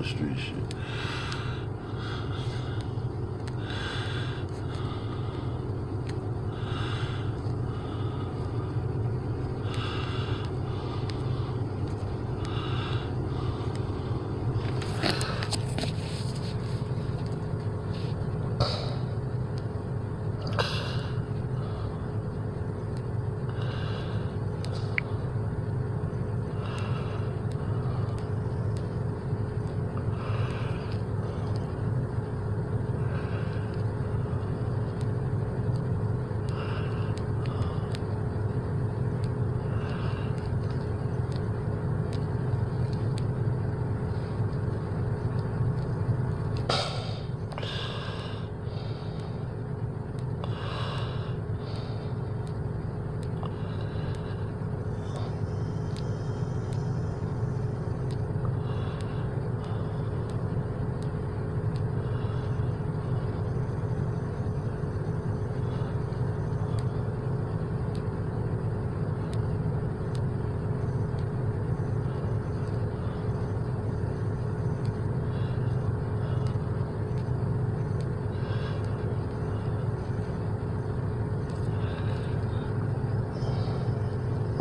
for street shit.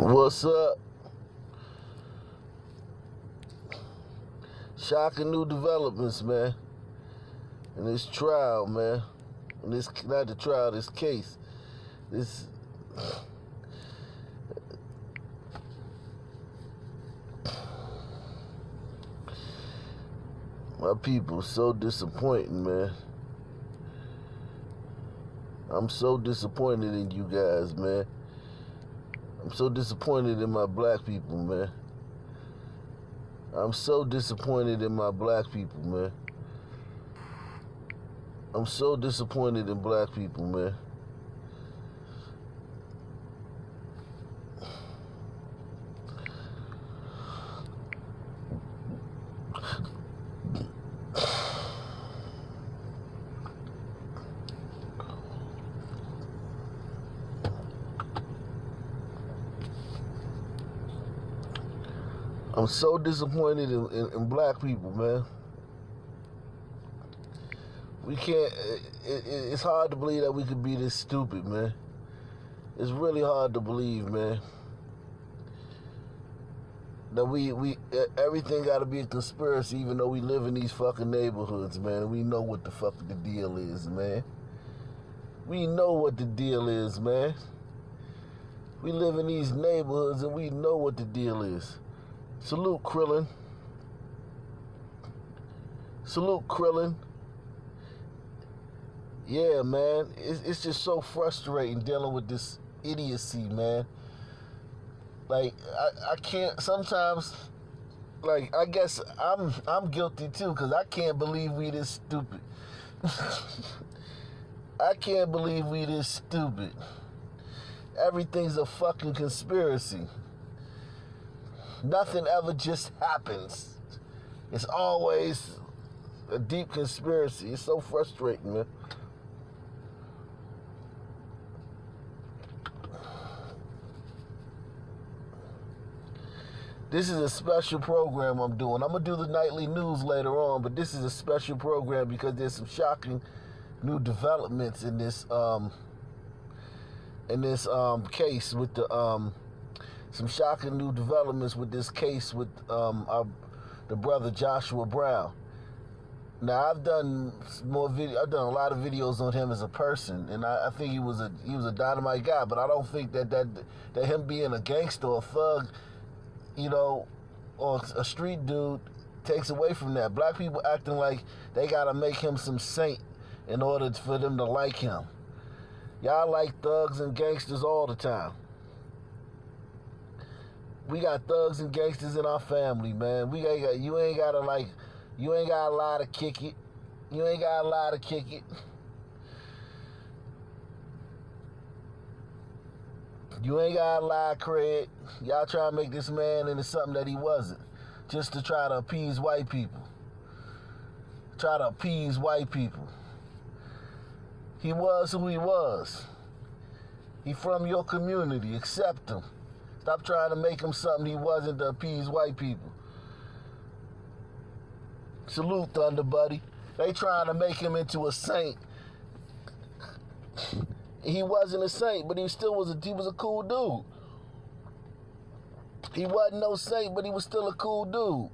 What's up? Shocking new developments, man. In this trial, man. In this, not the trial, this case. This. My people, so disappointing, man. I'm so disappointed in you guys, man. I'm so disappointed in my black people, man. I'm so disappointed in my black people, man. I'm so disappointed in black people, man. I'm so disappointed in black people, man. We can't, it's hard to believe that we could be this stupid, man. It's really hard to believe, man. That we everything gotta be a conspiracy, even though we live in these fucking neighborhoods, man. We know what the fuck the deal is, man. We know what the deal is, man. We live in these neighborhoods and we know what the deal is. Salute, Krillin. Salute, Krillin. Yeah, man. It's just so frustrating dealing with this idiocy, man. Like, I can't, sometimes, like, I guess I'm guilty too, because I can't believe we this stupid. I can't believe we this stupid. Everything's a fucking conspiracy. Nothing ever just happens. It's always a deep conspiracy. It's so frustrating, man. This is a special program I'm doing. I'm going to do the nightly news later on, but this is a special program because there's some shocking new developments in this case with the some shocking new developments with this case with the brother Joshua Brown. Now I've done I've done a lot of videos on him as a person, and I think he was a dynamite guy. But I don't think that him being a gangster or a thug, you know, or a street dude takes away from that. Black people acting like they gotta make him some saint in order for them to like him. Y'all like thugs and gangsters all the time. We got thugs and gangsters in our family, man. You ain't gotta lie to kick it. You ain't gotta lie to kick it. You ain't gotta lie, Craig. Y'all try to make this man into something that he wasn't, just to try to appease white people. Try to appease white people. He was who he was. He from your community. Accept him. Stop trying to make him something he wasn't to appease white people. Salute, Thunder Buddy. They trying to make him into a saint. He wasn't a saint, but he was a cool dude. He wasn't no saint, but he was still a cool dude.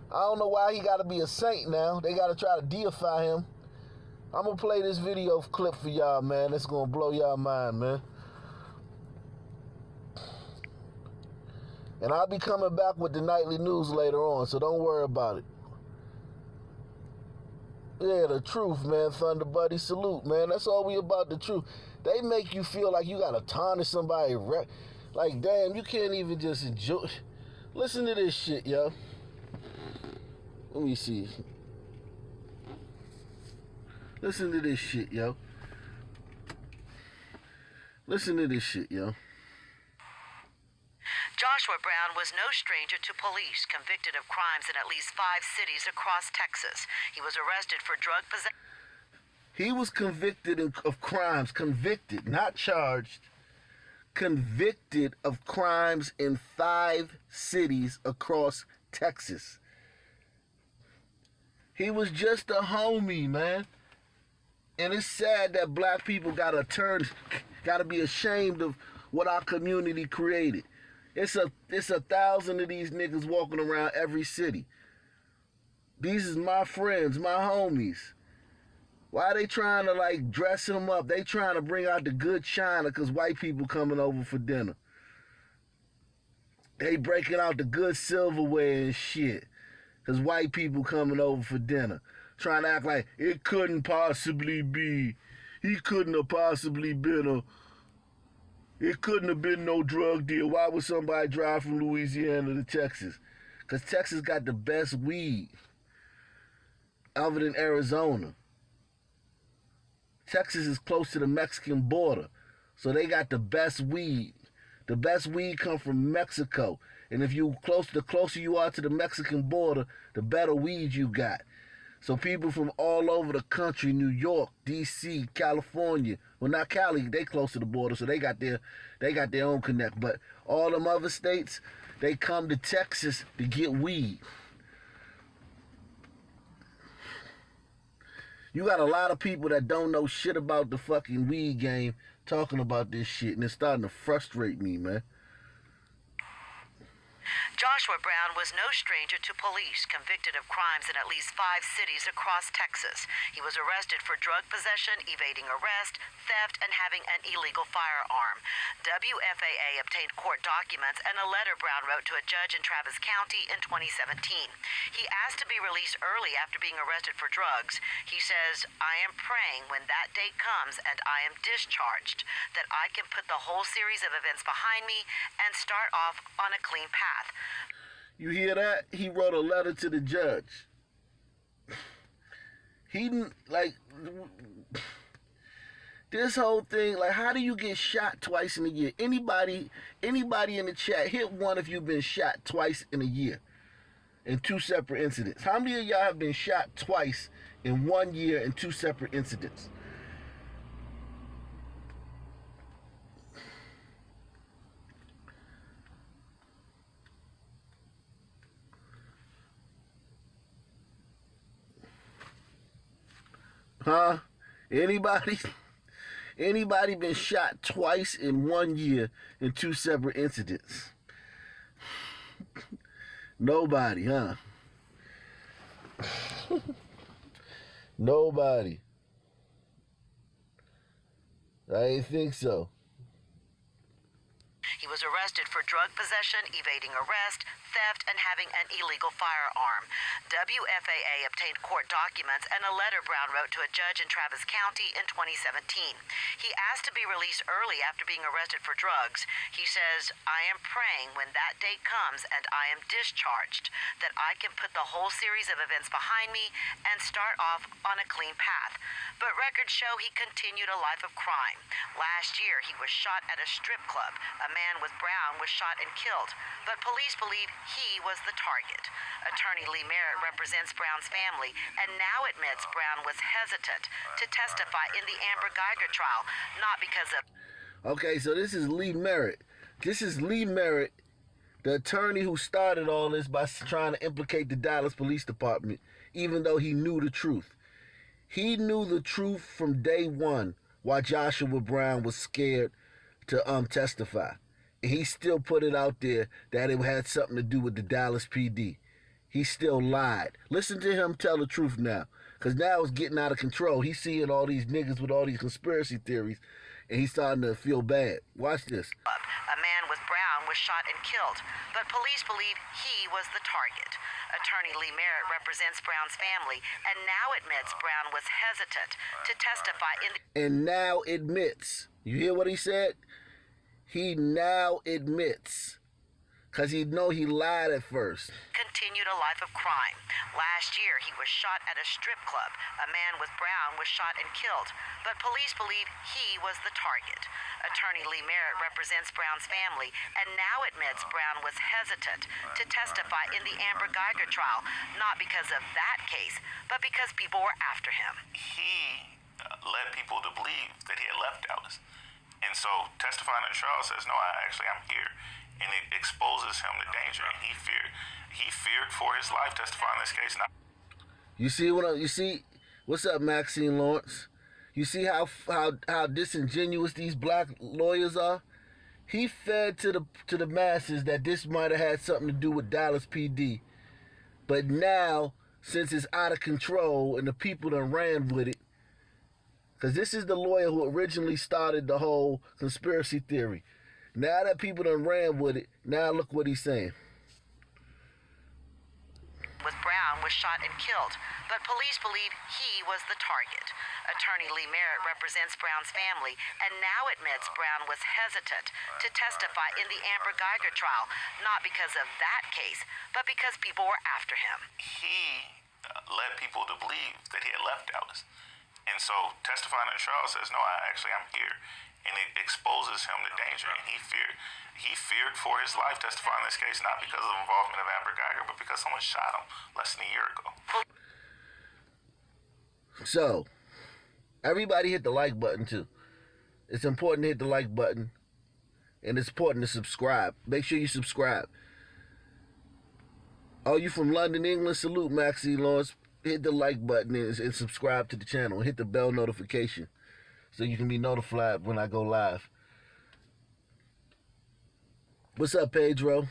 I don't know why he got to be a saint now. They got to try to deify him. I'm going to play this video clip for y'all, man. It's going to blow y'all mind, man. And I'll be coming back with the nightly news later on, so don't worry about it. Yeah, the truth, man, Thunder Buddy. Salute, man. That's all we about, the truth. They make you feel like you got to tarnish somebody. Like, damn, you can't even just enjoy. Listen to this shit, yo. Let me see. Listen to this shit, yo. Listen to this shit, yo. Joshua Brown was no stranger to police, convicted of crimes in at least 5 cities across Texas. He was arrested for drug possession. He was convicted of crimes, convicted, not charged, convicted of crimes in 5 cities across Texas. He was just a homie, man. And it's sad that black people gotta be ashamed of what our community created. It's a 1,000 of these niggas walking around every city. These is my friends, my homies. Why are they trying to like dress him up? They trying to bring out the good china because white people coming over for dinner. They breaking out the good silverware and shit because white people coming over for dinner. Trying to act like it couldn't possibly be. He couldn't have possibly been it couldn't have been no drug deal. Why would somebody drive from Louisiana to Texas? Because Texas got the best weed other than Arizona. Texas is close to the Mexican border, so they got the best weed. The best weed come from Mexico. And if the closer you are to the Mexican border, the better weed you got. So people from all over the country, New York, D.C., California, well, not Cali, they close to the border, so they got their own connect. But all them other states, they come to Texas to get weed. You got a lot of people that don't know shit about the fucking weed game talking about this shit, and it's starting to frustrate me, man. Joshua Brown was no stranger to police, convicted of crimes in at least 5 cities across Texas. He was arrested for drug possession, evading arrest, theft, and having an illegal firearm. WFAA obtained court documents and a letter Brown wrote to a judge in Travis County in 2017. He asked to be released early after being arrested for drugs. He says, "I am praying when that date comes and I am discharged, that I can put the whole series of events behind me and start off on a clean path." You hear that? He wrote a letter to the judge. He didn't, like, this whole thing, like, how do you get shot twice in a year? Anybody in the chat, hit 1 if you've been shot twice in a year in 2 separate incidents. How many of y'all have been shot twice in 1 year in 2 separate incidents? Huh? Anybody? Anybody been shot twice in 1 year in 2 separate incidents? Nobody, huh? Nobody. I ain't think so. He was arrested for drug possession, evading arrest, theft, and having an illegal firearm. WFAA obtained court documents and a letter Brown wrote to a judge in Travis County in 2017. He asked to be released early after being arrested for drugs. He says, "I am praying when that date comes and I am discharged, that I can put the whole series of events behind me and start off on a clean path." But records show he continued a life of crime. Last year, he was shot at a strip club. A man with Brown was shot and killed, but police believe he was the target. Attorney Lee Merritt represents Brown's family and now admits Brown was hesitant to testify in the Amber Geiger trial, not because of... Okay, so this is Lee Merritt. This is Lee Merritt, the attorney who started all this by trying to implicate the Dallas Police Department, even though he knew the truth. He knew the truth from day one why Joshua Brown was scared to testify. And he still put it out there that it had something to do with the Dallas PD. He still lied. Listen to him tell the truth now. Because now it's getting out of control. He's seeing all these niggas with all these conspiracy theories, and he's starting to feel bad. Watch this. A man with Brown was shot and killed, but police believe he was the target. Attorney Lee Merritt represents Brown's family and now admits Brown was hesitant to testify in the... And now admits. You hear what he said? He now admits. Because he know he lied at first. Continued a life of crime. Last year, he was shot at a strip club. A man with Brown was shot and killed, but police believe he was the target. Attorney Lee Merritt represents Brown's family and now admits Brown was hesitant to testify in the Amber Geiger trial, not because of that case, but because people were after him. He led people to believe that he had left Dallas. And so testifying in the trial says, no, I'm here. And it exposes him to danger, and he feared for his life testifying in this case. Now, you see what's up, Maxine Lawrence? You see how disingenuous these black lawyers are? He fed to the masses that this might have had something to do with Dallas PD. But now, since it's out of control and the people done ran with it, because this is the lawyer who originally started the whole conspiracy theory. Now that people done ran with it, now look what he's saying. With Brown was shot and killed, but police believe he was the target. Attorney Lee Merritt represents Brown's family and now admits Brown was hesitant to testify in the Amber Geiger trial, not because of that case, but because people were after him. He led people to believe that he had left Dallas. And so testifying in the trial says, no, I'm here. And it exposes him to danger, and he feared for his life testifying in this case, not because of involvement of Amber Geiger, but because someone shot him less than a year ago. So, everybody hit the like button too. It's important to hit the like button, and it's important to subscribe. Make sure you subscribe. Oh, you from London, England? Salute, Maxie Lawrence. Hit the like button and subscribe to the channel. Hit the bell notification so you can be notified when I go live. What's up, Pedro?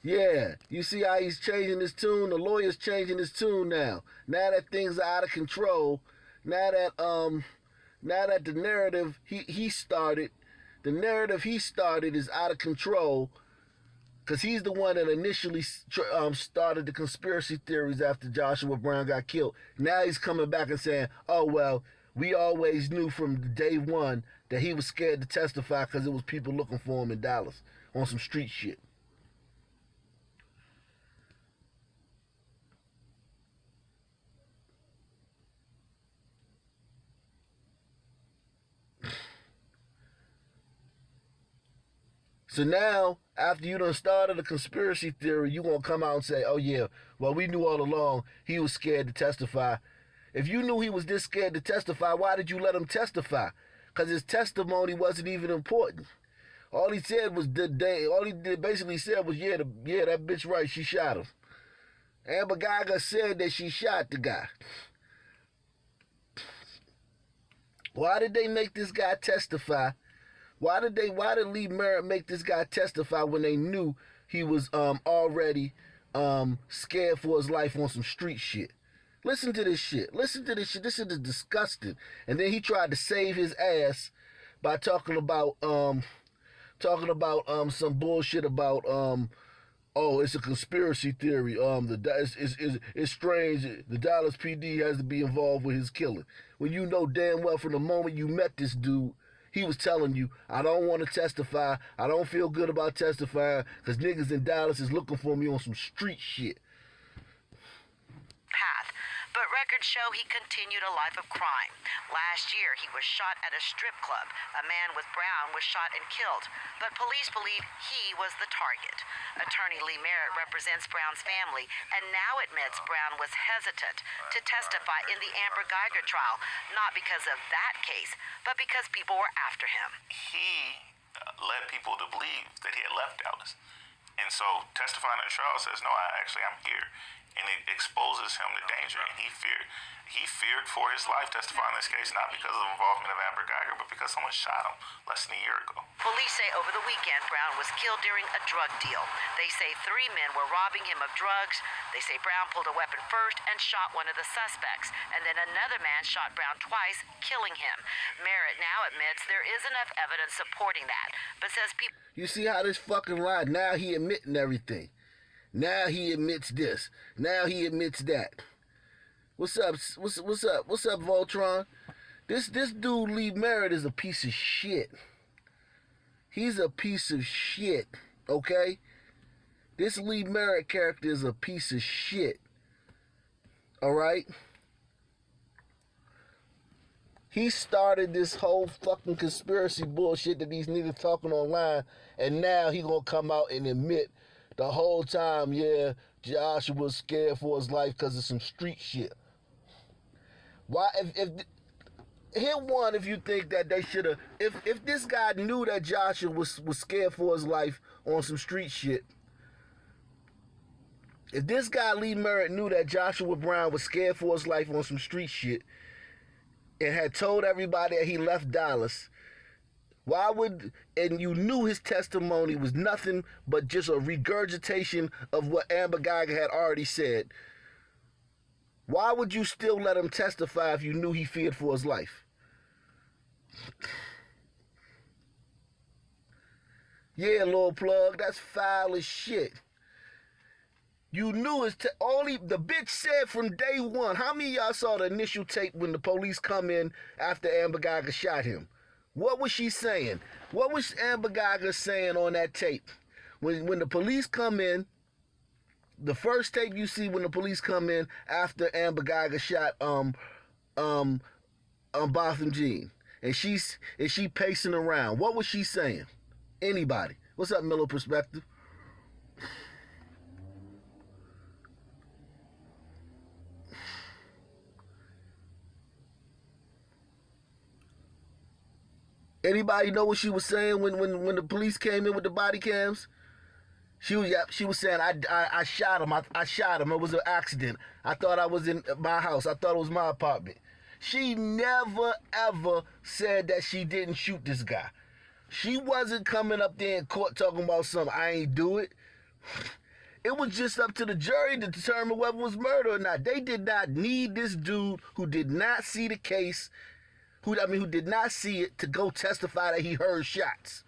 Yeah, you see how he's changing his tune? The lawyer's changing his tune now. Now that things are out of control, now that the narrative he started, the narrative he started is out of control. Because he's the one that initially started the conspiracy theories after Joshua Brown got killed. Now he's coming back and saying, oh, well, we always knew from day one that he was scared to testify because it was people looking for him in Dallas on some street shit. So now, after you done started a conspiracy theory, you gonna come out and say, oh yeah, well, we knew all along he was scared to testify. If you knew he was this scared to testify, why did you let him testify? Because his testimony wasn't even important. All he said was basically said was, yeah, that bitch right, she shot him. Amber Geiger said that she shot the guy. Why did they make this guy testify? Why did Lee Merritt make this guy testify when they knew he was already scared for his life on some street shit? Listen to this shit. Listen to this shit. This shit is disgusting. And then he tried to save his ass by talking about some bullshit about oh, it's a conspiracy theory. It's strange. The Dallas PD has to be involved with his killing. When you know damn well from the moment you met this dude, he was telling you, I don't want to testify. I don't feel good about testifying because niggas in Dallas is looking for me on some street shit. Path. But records show he continued a life of crime. Last year, he was shot at a strip club. A man with Brown was shot and killed, but police believe he was the target. Attorney Lee Merritt represents Brown's family and now admits Brown was hesitant to testify in the Amber Geiger trial, not because of that case, but because people were after him. He led people to believe that he had left Dallas. And so testifying in the trial says, no, I'm here. and it exposes him to danger. And he feared for his life testifying in this case, not because of the involvement of Amber Geiger, but because someone shot him less than a year ago. Police say over the weekend, Brown was killed during a drug deal. They say 3 men were robbing him of drugs. They say Brown pulled a weapon first and shot one of the suspects. And then another man shot Brown twice, killing him. Merritt now admits there is enough evidence supporting that, but says people... You see how this fucking lie, now he admitting everything. Now he admits this. Now he admits that. What's up? What's up? What's up, Voltron? This dude Lee Merritt is a piece of shit. He's a piece of shit, okay? This Lee Merritt character is a piece of shit. Alright? He started this whole fucking conspiracy bullshit that these niggas talking online, and now he gonna come out and admit the whole time, yeah, Joshua was scared for his life because of some street shit. Why, if hit one if you think that they should have, if this guy knew that Joshua was scared for his life on some street shit, if this guy Lee Merritt knew that Joshua Brown was scared for his life on some street shit and had told everybody that he left Dallas, why would, and you knew his testimony was nothing but just a regurgitation of what Amber Geiger had already said, why would you still let him testify if you knew he feared for his life? Yeah, Lil Plug, that's foul as shit. You knew his only the bitch said from day one. How many of y'all saw the initial tape when the police come in after Amber Geiger shot him? What was she saying? What was Amber Geiger saying on that tape? When the police come in, the first tape you see when the police come in after Amber Geiger shot Botham Jean, and she pacing around. What was she saying? Anybody? What's up, Miller Perspective? Anybody know what she was saying when the police came in with the body cams? She was saying, I shot him. I shot him. It was an accident. I thought I was in my house. I thought it was my apartment. She never, ever said that she didn't shoot this guy. She wasn't coming up there in court talking about something. I ain't do it. It was just up to the jury to determine whether it was murder or not. They did not need this dude who did not see the case, who did not see it, to go testify that he heard shots.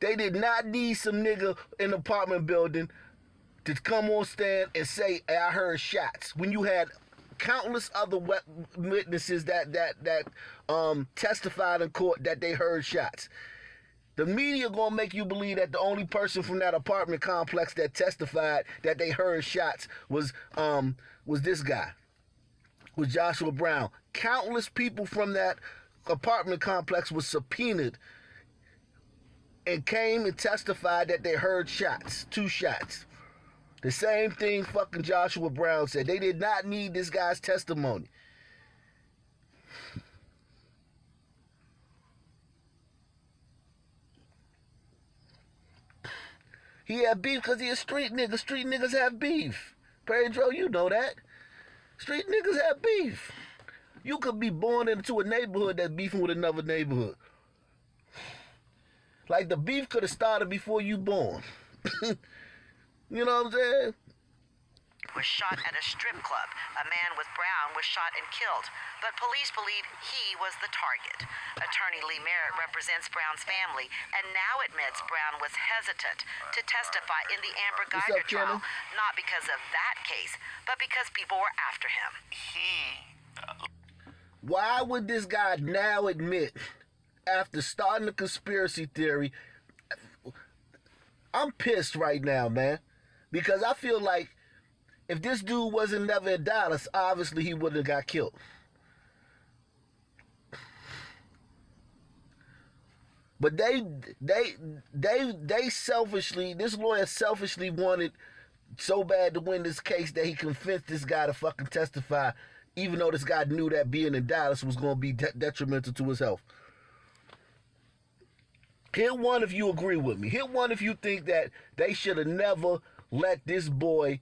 They did not need some nigga in the apartment building to come on stand and say, hey, I heard shots. When you had countless other witnesses that testified in court that they heard shots. The media gonna make you believe that the only person from that apartment complex that testified that they heard shots was this guy, was Joshua Brown. Countless people from that apartment complex was subpoenaed and came and testified that they heard shots, 2 shots. The same thing fucking Joshua Brown said. They did not need this guy's testimony. He had beef because he a street nigga. Street niggas have beef. Pedro, you know that. Street niggas have beef. You could be born into a neighborhood that's beefing with another neighborhood. Like the beef could have started before you born. You know what I'm saying? Was shot at a strip club. A man with Brown was shot and killed, but police believe he was the target. Attorney Lee Merritt represents Brown's family and now admits Brown was hesitant to testify in the Amber Geiger trial, not because of that case, but because people were after him. Why would this guy now admit, after starting the conspiracy theory? I'm pissed right now, man, because I feel like if this dude wasn't never in Dallas, obviously he wouldn't have got killed. But they selfishly, this lawyer selfishly wanted so bad to win this case that he convinced this guy to fucking testify, even though this guy knew that being in Dallas was going to be detrimental to his health. Hit one if you agree with me. Hit one if you think that they should have never let this boy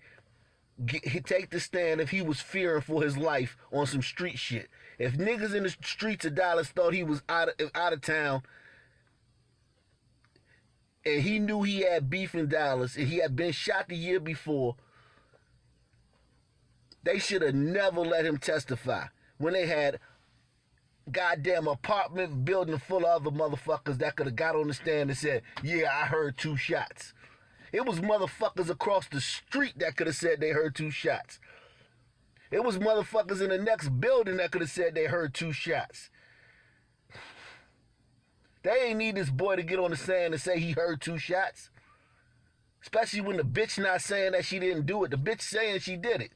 take the stand if he was fearing for his life on some street shit. If niggas in the streets of Dallas thought he was out of town, and he knew he had beef in Dallas, and he had been shot the year before, they should have never let him testify when they had goddamn apartment building full of other motherfuckers that could have got on the stand and said, yeah, I heard 2 shots. It was motherfuckers across the street that could have said they heard 2 shots. It was motherfuckers in the next building that could have said they heard 2 shots. They ain't need this boy to get on the stand and say he heard 2 shots. Especially when the bitch not saying that she didn't do it. The bitch saying she did it.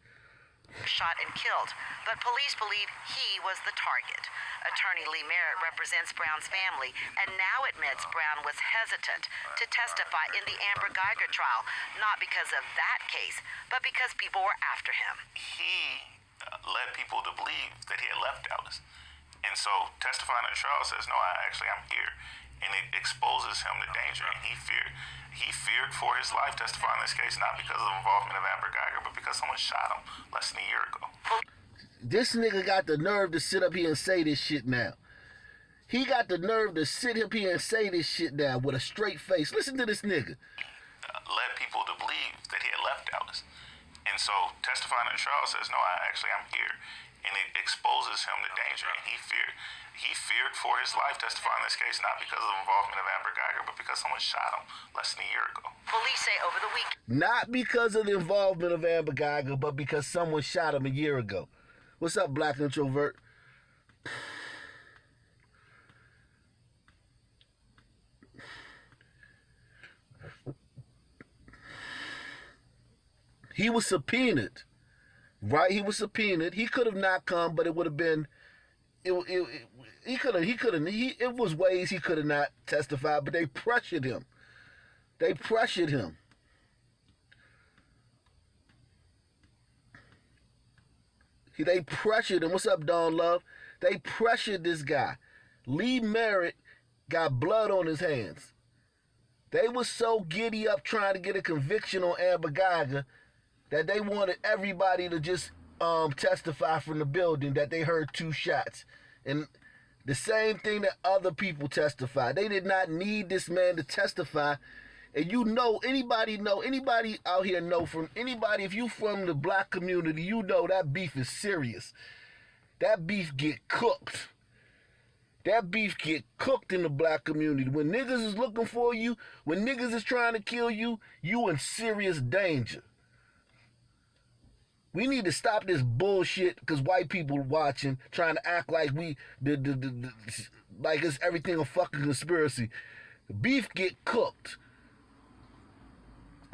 Shot and killed, but police believe he was the target. Attorney Lee Merritt represents Brown's family and now admits Brown was hesitant to testify in the Amber Geiger trial, not because of that case, but because people were after him. He led people to believe that he had left Dallas. And so testifying at the trial says, no, I'm here. And it exposes him to danger. And he feared for his life testifying in this case, not because of the involvement of Amber Geiger, but because someone shot him less than a year ago. This nigga got the nerve to sit up here and say this shit now. He got the nerve to sit up here and say this shit now with a straight face. Listen to this nigga. Led people to believe that he had left Dallas. And so testifying at the trial says, no, I'm here. And it exposes him to danger. And he feared for his life testifying in this case, not because of the involvement of Amber Geiger, but because someone shot him less than a year ago. Police say over the week. Not because of the involvement of Amber Geiger, but because someone shot him a year ago. What's up, Black Introvert? He was subpoenaed, right? He was subpoenaed. He could have not come, but it would have been. It was ways he could have not testified, but they pressured him. They pressured him. They pressured him. What's up, Dawn Love? They pressured this guy. Lee Merritt got blood on his hands. They were so giddy up trying to get a conviction on Amber Geiger that they wanted everybody to just testify from the building that they heard 2 shots. And the same thing that other people testified. They did not need this man to testify. And anybody out here know from anybody, if you from the black community, you know that beef is serious. That beef get cooked. That beef get cooked in the black community. When niggas is looking for you, when niggas is trying to kill you, you in serious danger. We need to stop this bullshit because white people watching, trying to act like like it's everything a fucking conspiracy. Beef get cooked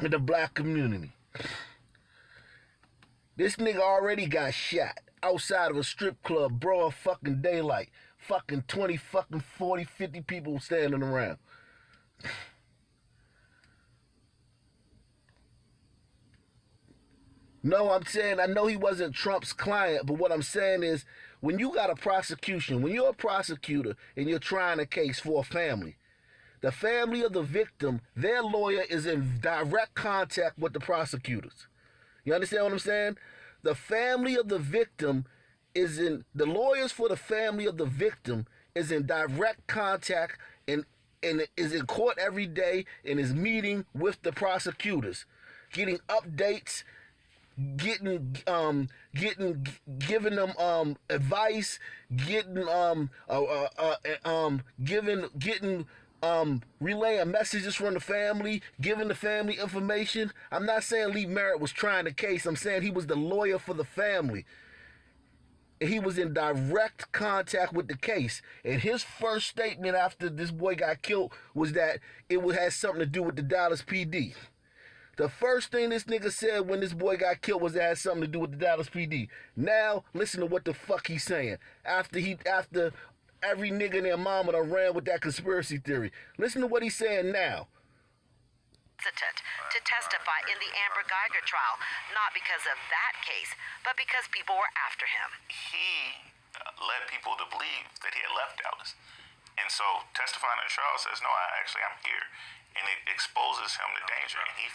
in the black community. This nigga already got shot outside of a strip club, broad fucking daylight. Fucking 20, fucking 40, 50 people standing around. No, I'm saying, I know he wasn't Trump's client, but what I'm saying is, when you got a prosecution, when you're a prosecutor and you're trying a case for a family, the family of the victim, their lawyer is in direct contact with the prosecutors. You understand what I'm saying? The family of the victim the lawyers for the family of the victim is in direct contact and is in court every day and is meeting with the prosecutors, getting updates, giving them advice, relaying messages from the family, giving the family information. I'm not saying Lee Merritt was trying the case. I'm saying he was the lawyer for the family. He was in direct contact with the case. And his first statement after this boy got killed was that it had something to do with the Dallas PD. The first thing this nigga said when this boy got killed was it had something to do with the Dallas PD. Now, listen to what the fuck he's saying. After every nigga and their mama done ran with that conspiracy theory. Listen to what he's saying now. To testify in the Amber Geiger trial, not because of that case, but because people were after him. He led people to believe that he had left Dallas. And so testifying at the trial says, no, I'm here. And it exposes him to danger. And he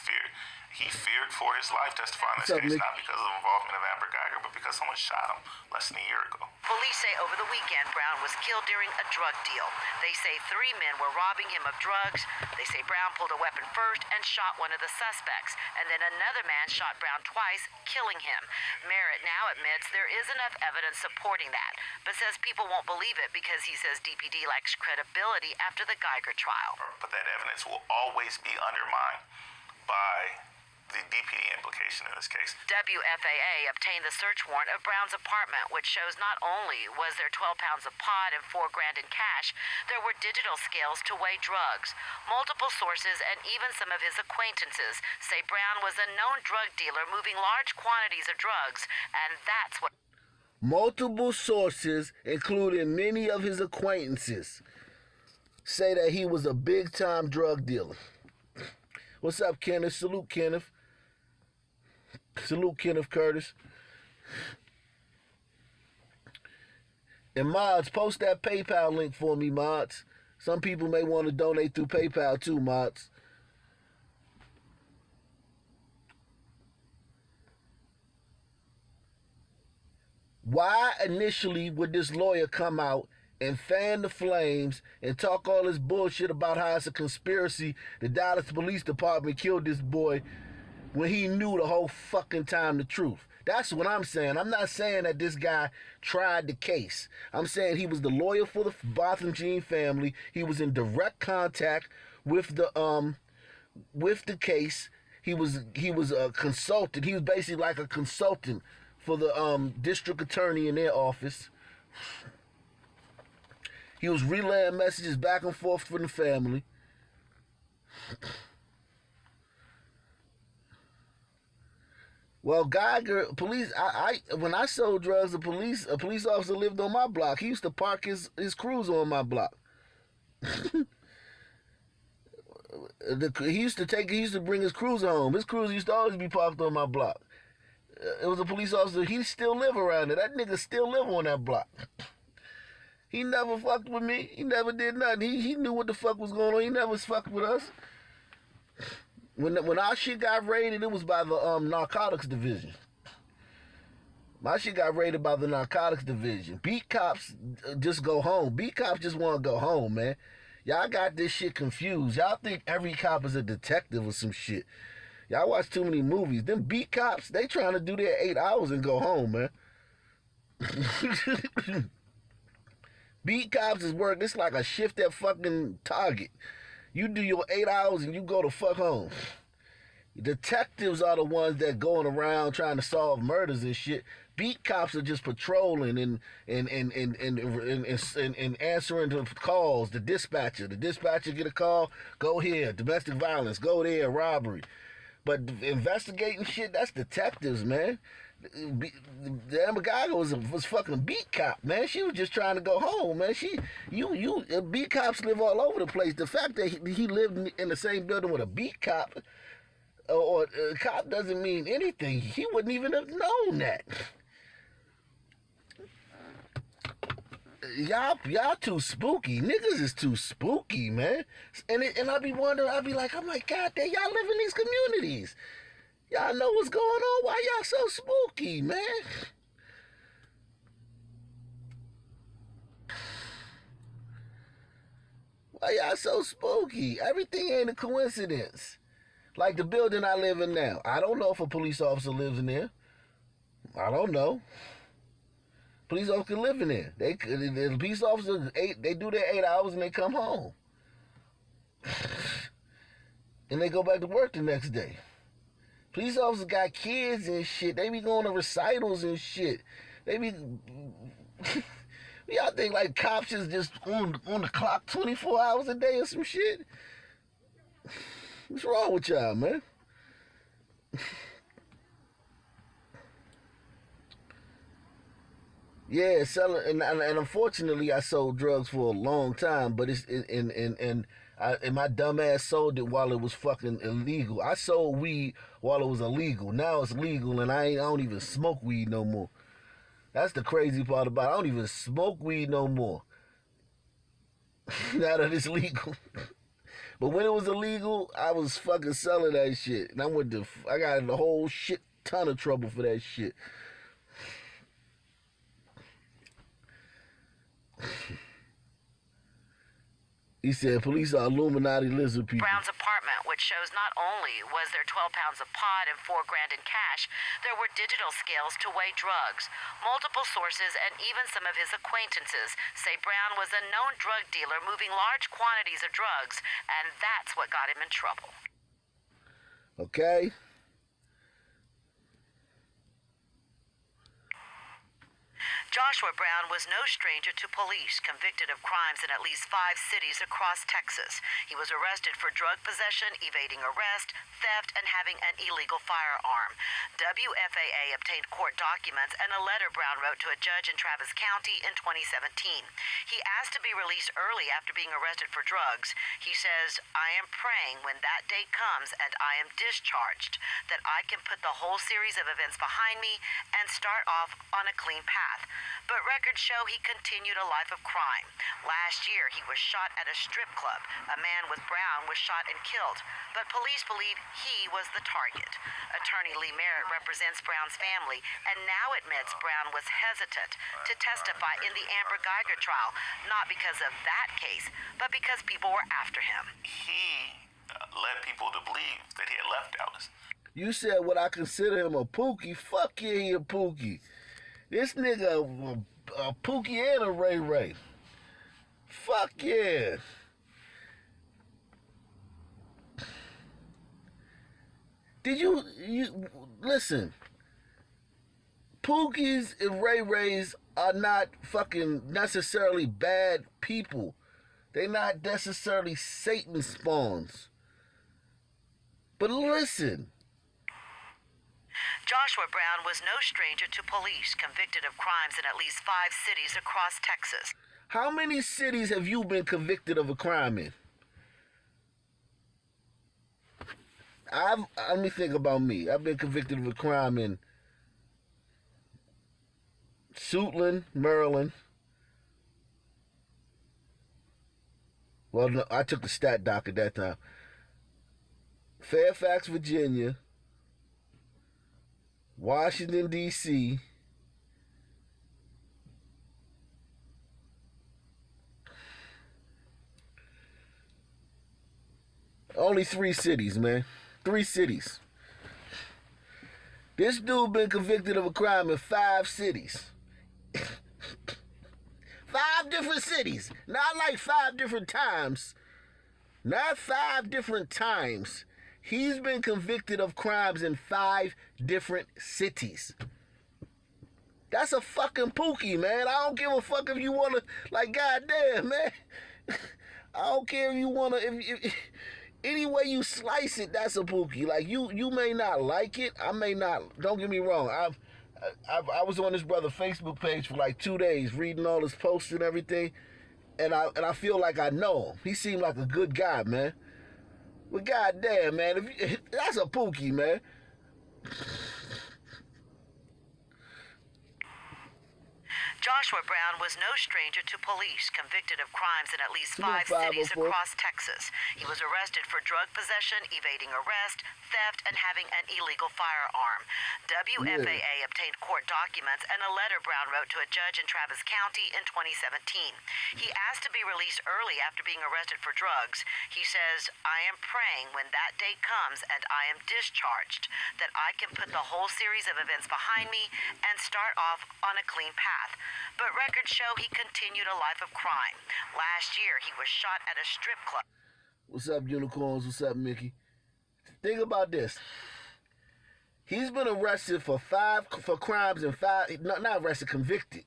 He feared for his life testifying in this What's up, case, Nick? not because of the involvement of Amber Geiger, but because someone shot him less than a year ago. Police say over the weekend, Brown was killed during a drug deal. They say 3 men were robbing him of drugs. They say Brown pulled a weapon first and shot one of the suspects. And then another man shot Brown twice, killing him. Merritt now admits there is enough evidence supporting that, but says people won't believe it because he says DPD lacks credibility after the Geiger trial. But that evidence will always be undermined by the DPD implication in this case. WFAA obtained the search warrant of Brown's apartment, which shows not only was there 12 pounds of pot and $4 grand in cash, there were digital scales to weigh drugs. Multiple sources and even some of his acquaintances say Brown was a known drug dealer moving large quantities of drugs, and that's what... Multiple sources, including many of his acquaintances, say that he was a big-time drug dealer. What's up, Kenneth? Salute, Kenneth. Salute, Kenneth Curtis. And mods, post that PayPal link for me, mods. Some people may want to donate through PayPal too, mods. Why initially would this lawyer come out and fan the flames and talk all this bullshit about how it's a conspiracy the Dallas Police Department killed this boy when he knew the whole fucking time the truth? That's what I'm saying. I'm not saying that this guy tried the case. I'm saying he was the lawyer for the Botham Jean family. He was in direct contact with the case. He was a consultant. He was basically like a consultant for the district attorney in their office. He was relaying messages back and forth from the family. Well, Geiger, police, when I sold drugs, a police officer lived on my block. He used to park his cruiser on my block. He used to bring his cruiser home. His cruiser used to always be parked on my block. It was a police officer. He still live around there. That nigga still live on that block. He never fucked with me. He never did nothing. He knew what the fuck was going on. He never fucked with us. When our shit got raided, it was by the narcotics division. My shit got raided by the narcotics division. Beat cops just go home. Beat cops just want to go home, man. Y'all got this shit confused. Y'all think every cop is a detective or some shit. Y'all watch too many movies. Them beat cops, they trying to do their 8 hours and go home, man. Beat cops is work. It's like a shift at fucking Target. You do your 8 hours and you go to fuck home. Detectives are the ones that going around trying to solve murders and shit. Beat cops are just patrolling and answering the calls. The dispatcher get a call, go here. Domestic violence, go there. Robbery. But investigating shit, that's detectives, man. The Amber Geiger was fucking beat cop, man. She was just trying to go home, man. Beat cops live all over the place. The fact that he lived in the same building with a beat cop or a cop doesn't mean anything. He wouldn't even have known that. Y'all too spooky. Niggas is too spooky, man. And I be wondering, I'm like, God damn, y'all live in these communities. Y'all know what's going on. Why y'all so spooky, man? Why y'all so spooky? Everything ain't a coincidence. Like the building I live in now. I don't know if a police officer lives in there. I don't know. Police officer can live in there. The police officers, they do their 8 hours and they come home. And they go back to work the next day. Police officers got kids and shit. They be going to recitals and shit. They be... Y'all think like cops is just on the clock 24 hours a day or some shit? What's wrong with y'all, man? Yeah, selling, and unfortunately, I sold drugs for a long time, but my dumb ass sold it while it was fucking illegal. I sold weed while it was illegal. Now it's legal, and I don't even smoke weed no more. That's the crazy part about it. I don't even smoke weed no more. Now that it's legal. But when it was illegal, I was fucking selling that shit. And I got in a whole shit ton of trouble for that shit. He said police are Illuminati lizard people. Brown's apartment, which shows not only was there 12 pounds of pot and $4 grand in cash, there were digital scales to weigh drugs. Multiple sources and even some of his acquaintances say Brown was a known drug dealer moving large quantities of drugs, and that's what got him in trouble. Okay. Joshua Brown was no stranger to police, convicted of crimes in at least 5 cities across Texas. He was arrested for drug possession, evading arrest, theft, and having an illegal firearm. WFAA obtained court documents and a letter Brown wrote to a judge in Travis County in 2017. He asked to be released early after being arrested for drugs. He says, "I am praying when that day comes and I am discharged, that I can put the whole series of events behind me and start off on a clean path." But records show he continued a life of crime. Last year, he was shot at a strip club. A man with Brown was shot and killed, but police believe he was the target. Attorney Lee Merritt represents Brown's family and now admits Brown was hesitant to testify in the Amber Geiger trial, not because of that case, but because people were after him. He led people to believe that he had left Dallas. You said would I consider him a Pookie? Fuck yeah, he a Pookie. This nigga a Pookie and a Ray Ray. Fuck yeah. Did you listen? Pookies and Ray Rays are not fucking necessarily bad people. They're not necessarily Satan spawns. But listen. Joshua Brown was no stranger to police, convicted of crimes in at least 5 cities across Texas. How many cities have you been convicted of a crime in? Let me think about me. I've been convicted of a crime in Suitland, Maryland. Well, no, I took the stat doc at that time. Fairfax, Virginia. Washington, D.C., only 3 cities, man. 3 cities. This dude been convicted of a crime in 5 cities. 5 different cities. Not like 5 different times. Not 5 different times. He's been convicted of crimes in 5 different cities. That's a fucking Pookie, man. I don't give a fuck if you want to, like, goddamn, man. I don't care if you want to, if any way you slice it, that's a Pookie. Like, you may not like it. I may not. Don't get me wrong. I was on this brother's Facebook page for like 2 days, reading all his posts and everything, and I feel like I know him. He seemed like a good guy, man. But goddamn, man, that's a Pookie, man. Joshua Brown was no stranger to police, convicted of crimes in at least 5 cities across Texas. He was arrested for drug possession, evading arrest, theft, and having an illegal firearm. WFAA obtained court documents and a letter Brown wrote to a judge in Travis County in 2017. He asked to be released early after being arrested for drugs. He says, "I am praying when that day comes and I am discharged, that I can put the whole series of events behind me and start off on a clean path." But records show he continued a life of crime. Last year, he was shot at a strip club. What's up, unicorns? What's up, Mickey? Think about this. He's been arrested for crimes and 5, not arrested, convicted.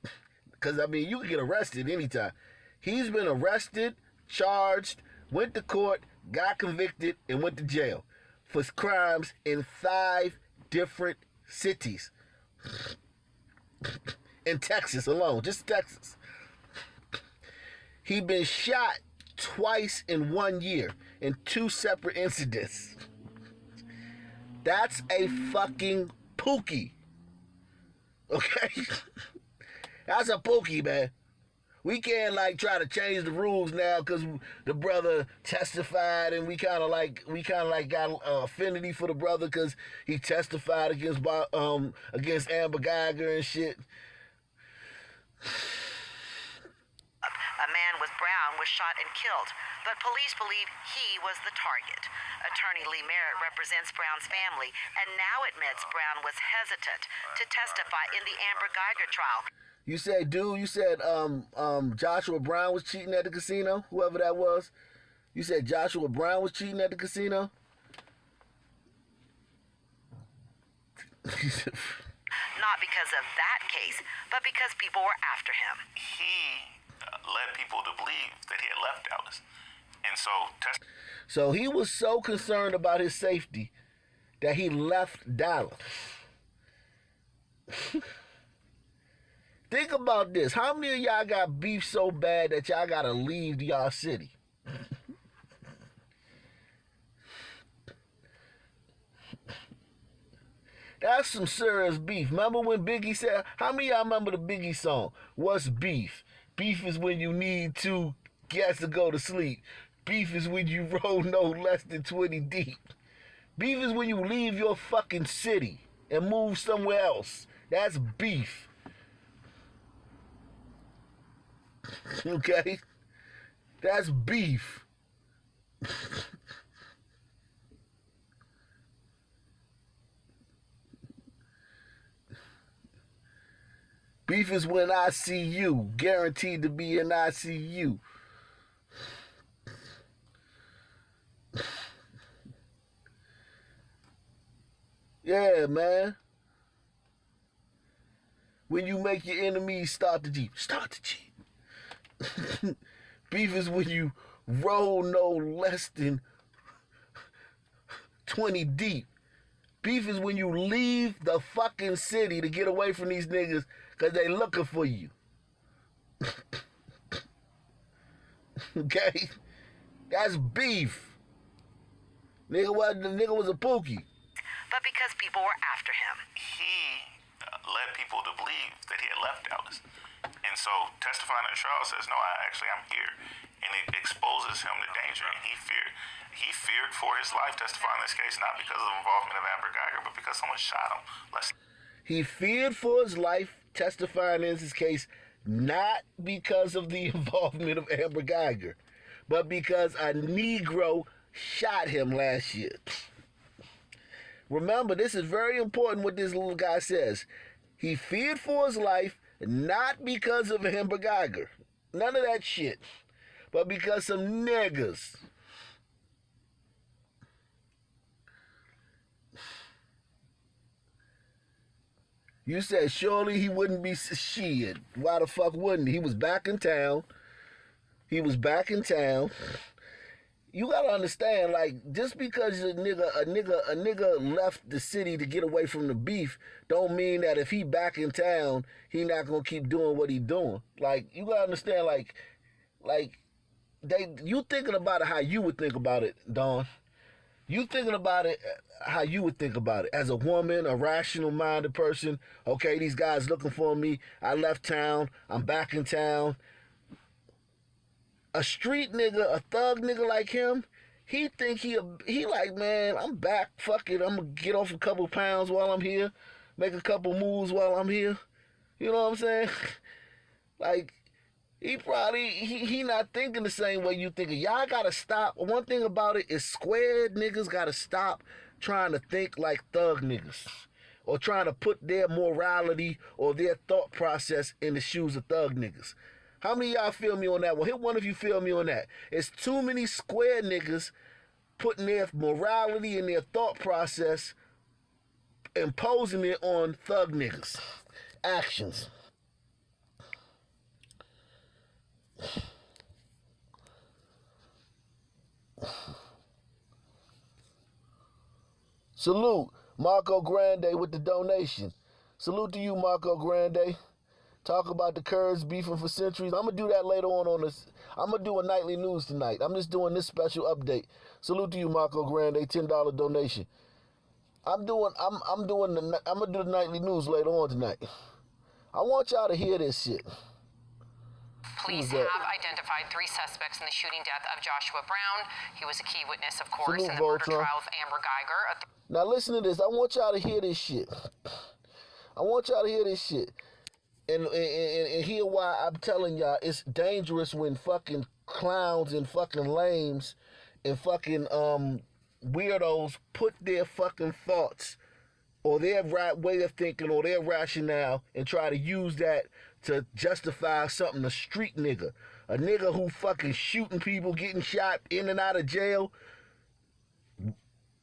Because, I mean, you can get arrested anytime. He's been arrested, charged, went to court, got convicted, and went to jail for crimes in 5 different cities. In Texas alone, just Texas. He'd been shot twice in 1 year in 2 separate incidents. That's a fucking Pookie. Okay? That's a Pookie, man. We can't like try to change the rules now because the brother testified, and we kind of like got affinity for the brother because he testified against Amber Geiger and shit. A man with Brown was shot and killed, but police believe he was the target. Attorney Lee Merritt represents Brown's family and now admits Brown was hesitant to testify in the Amber Geiger trial. You said Joshua Brown was cheating at the casino? Whoever that was? You said Joshua Brown was cheating at the casino? Not because of that case, but because people were after him. He led people to believe that he had left Dallas. And so he was so concerned about his safety that he left Dallas. Think about this. How many of y'all got beef so bad that y'all gotta leave y'all city? That's some serious beef. Remember when Biggie said, how many of y'all remember the Biggie song? What's beef? Beef is when you need 2 guests to go to sleep. Beef is when you roll no less than 20 deep. Beef is when you leave your fucking city and move somewhere else. That's beef. Okay? That's beef. Beef is when I see you, guaranteed to be in ICU. Yeah, man. When you make your enemies start the Jeep. Start the Jeep. Beef is when you roll no less than 20 deep. Beef is when you leave the fucking city to get away from these niggas because they looking for you. Okay? That's beef. The nigga was a pookie. But because people were after him. He led people to believe that he had left Dallas. And so testifying at trial says, no, I'm here. And it exposes him to danger. And he feared for his life testifying in this case, not because of the involvement of Amber Geiger, but because someone shot him. He feared for his life testifying in this case, not because of the involvement of Amber Geiger, but because a Negro shot him last year. Remember, this is very important what this little guy says. He feared for his life, not because of Amber Geiger. None of that shit. But because some niggas. You said surely he wouldn't be shit. Why the fuck wouldn't he? He was back in town. You gotta understand, like, just because a nigga left the city to get away from the beef, don't mean that if he back in town, he not gonna keep doing what he doing. Like, you gotta understand, you thinking about it how you would think about it, Dawn. You thinking about it how you would think about it. As a woman, a rational-minded person, okay, these guys looking for me. I left town. I'm back in town. A street nigga, a thug nigga like him, he think he like, man, I'm back. Fuck it. I'm going to get off a couple pounds while I'm here. Make a couple moves while I'm here. You know what I'm saying? Like, he not thinking the same way you thinking. Y'all got to stop. One thing about it is squared niggas got to stop trying to think like thug niggas. Or trying to put their morality or their thought process in the shoes of thug niggas. How many of y'all feel me on that one? Hit one if you feel me on that. It's too many square niggas putting their morality and their thought process, imposing it on thug niggas. Actions. Salute, Marco Grande with the donation. Salute to you, Marco Grande. Talk about the Kurds beefing for centuries. I'm going to do that later on this. I'm going to do a nightly news tonight. I'm just doing this special update. Salute to you, Marco Grande, $10 donation. I'm going to do the nightly news later on tonight. I want y'all to hear this shit. Police have identified 3 suspects in the shooting death of Joshua Brown. He was a key witness, of course, in the murder trial of Amber Geiger. Now listen to this. I want y'all to hear this shit. I want y'all to hear this shit. And hear why I'm telling y'all it's dangerous when fucking clowns and fucking lames and fucking weirdos put their fucking thoughts or their way of thinking or their rationale and try to use that to justify something. A street nigga. A nigga who fucking shooting people, getting shot in and out of jail.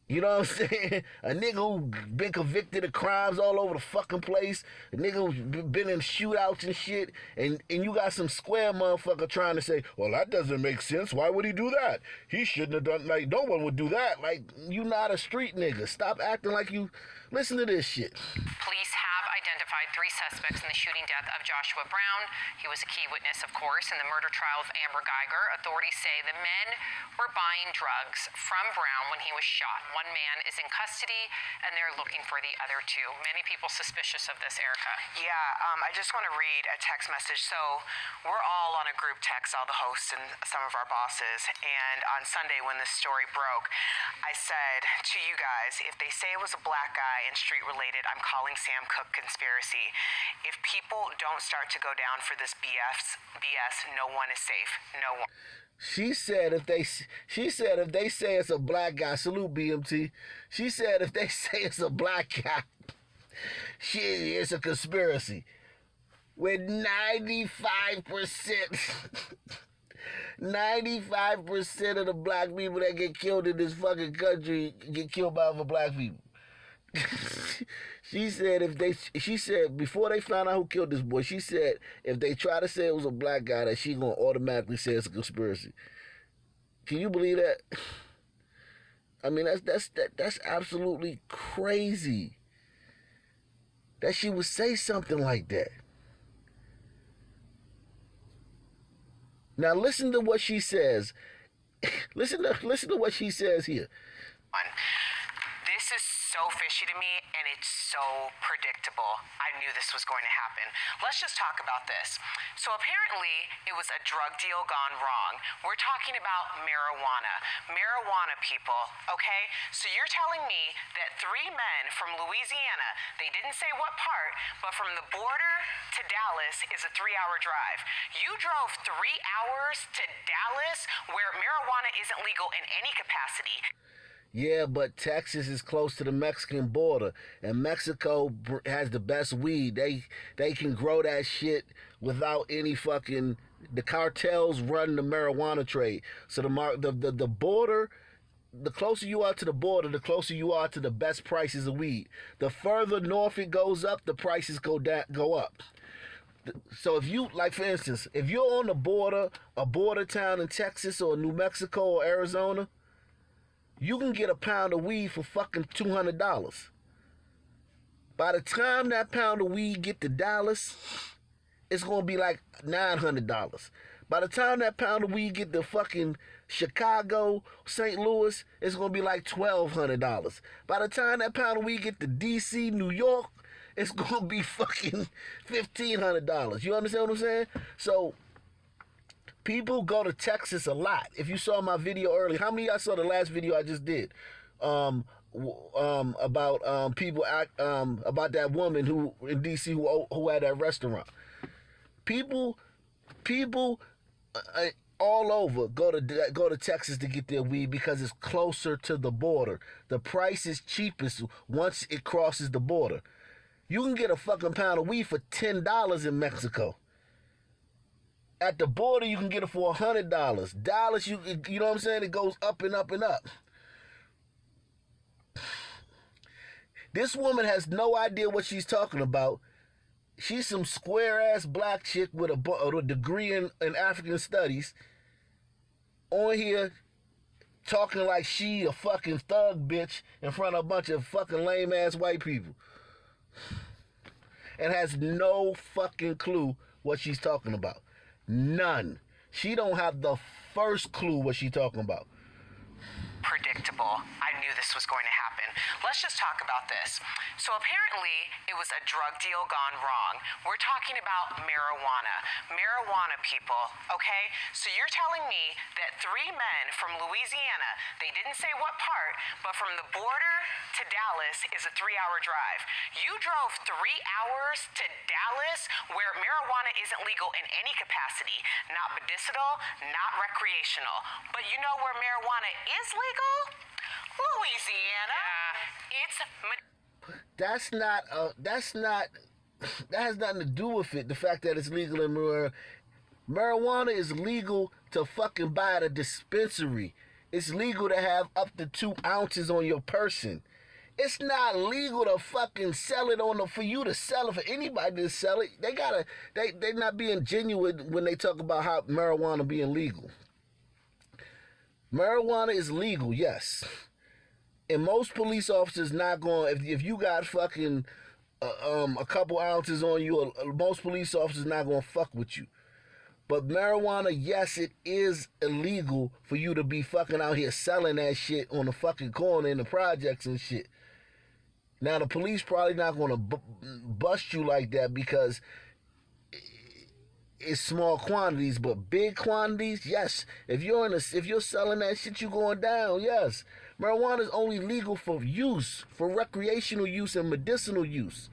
You know what I'm saying? A nigga who been convicted of crimes all over the fucking place. A nigga who's been in shootouts and shit. And you got some square motherfucker trying to say, well, that doesn't make sense. Why would he do that? He shouldn't have done, like, no one would do that. Like, you not a street nigga. Stop acting like you, listen to this shit. Police have identified 3 suspects in the shooting death of Joshua Brown. He was a key witness, of course, in the murder trial of Amber Geiger. Authorities say the men were buying drugs from Brown when he was shot. One man is in custody, and they're looking for the other 2. Many people suspicious of this, Erica. Yeah, I just want to read a text message. So we're all on a group text, all the hosts and some of our bosses. And on Sunday when this story broke, I said to you guys, if they say it was a black guy and street related, I'm calling Sam Cooke conspiracy. If people don't start to go down for this BS, no one is safe. No one. She said if they say it's a black guy, salute BMT. She said if they say it's a black guy, shit, it's a conspiracy. With 95%, 95% of the black people that get killed in this fucking country get killed by other black people. She said before they found out who killed this boy, she said if they try to say it was a black guy, that she gonna automatically say it's a conspiracy. Can you believe that? I mean, that's absolutely crazy that she would say something like that. Now listen to what she says. Listen to what she says here. This is so fishy to me, and it's so predictable. I knew this was going to happen. Let's just talk about this. So apparently, it was a drug deal gone wrong. We're talking about marijuana. Marijuana, people, okay? So you're telling me that 3 men from Louisiana, they didn't say what part, but from the border to Dallas is a 3-hour drive. You drove 3 hours to Dallas where marijuana isn't legal in any capacity. Yeah, but Texas is close to the Mexican border, and Mexico has the best weed. They can grow that shit without any fucking. The cartels run the marijuana trade. So the border, the closer you are to the border, the closer you are to the best prices of weed. The further north it goes up, the prices go up. So if you, like for instance, if you're on the border, a border town in Texas or New Mexico or Arizona, you can get a pound of weed for fucking $200. By the time that pound of weed get to Dallas, it's gonna be like $900. By the time that pound of weed get to fucking Chicago, St. Louis, it's gonna be like $1,200. By the time that pound of weed get to DC, New York, it's gonna be fucking $1,500. You understand what I'm saying? So people go to Texas a lot. If you saw my video earlier, how many of y'all saw the last video I just did? About people about that woman who in DC who had that restaurant. People all over go to Texas to get their weed because it's closer to the border. The price is cheapest once it crosses the border. You can get a fucking pound of weed for $10 in Mexico. At the border, you can get it for $100. Dallas, you know what I'm saying? It goes up and up and up. This woman has no idea what she's talking about. She's some square-ass black chick with a degree in African studies on here talking like she a fucking thug bitch in front of a bunch of fucking lame-ass white people. And has no fucking clue what she's talking about. None. She don't have the first clue what she's talking about. Predictable. I knew this was going to happen. Let's just talk about this. So apparently, it was a drug deal gone wrong. We're talking about marijuana. Marijuana, people, okay? So you're telling me that 3 men from Louisiana, they didn't say what part, but from the border to Dallas is a 3-hour drive. You drove 3 hours to Dallas where marijuana isn't legal in any capacity, not medicinal, not recreational. But you know where marijuana is legal? Louisiana. That has nothing to do with it. The fact that it's legal in marijuana is legal to fucking buy at a dispensary. It's legal to have up to 2 ounces on your person. It's not legal to fucking sell it for you to sell it, for anybody to sell it. They're not being genuine when they talk about how marijuana being legal. Marijuana is legal, yes. And most police officers not going, if you got fucking a couple ounces on you, most police officers not going to fuck with you. But marijuana, yes, it is illegal for you to be fucking out here selling that shit on the fucking corner in the projects and shit. Now, the police probably not going to bust you like that because it's small quantities, but big quantities, yes. If you're selling that shit, you going down, yes. Marijuana is only legal for use, for recreational use and medicinal use.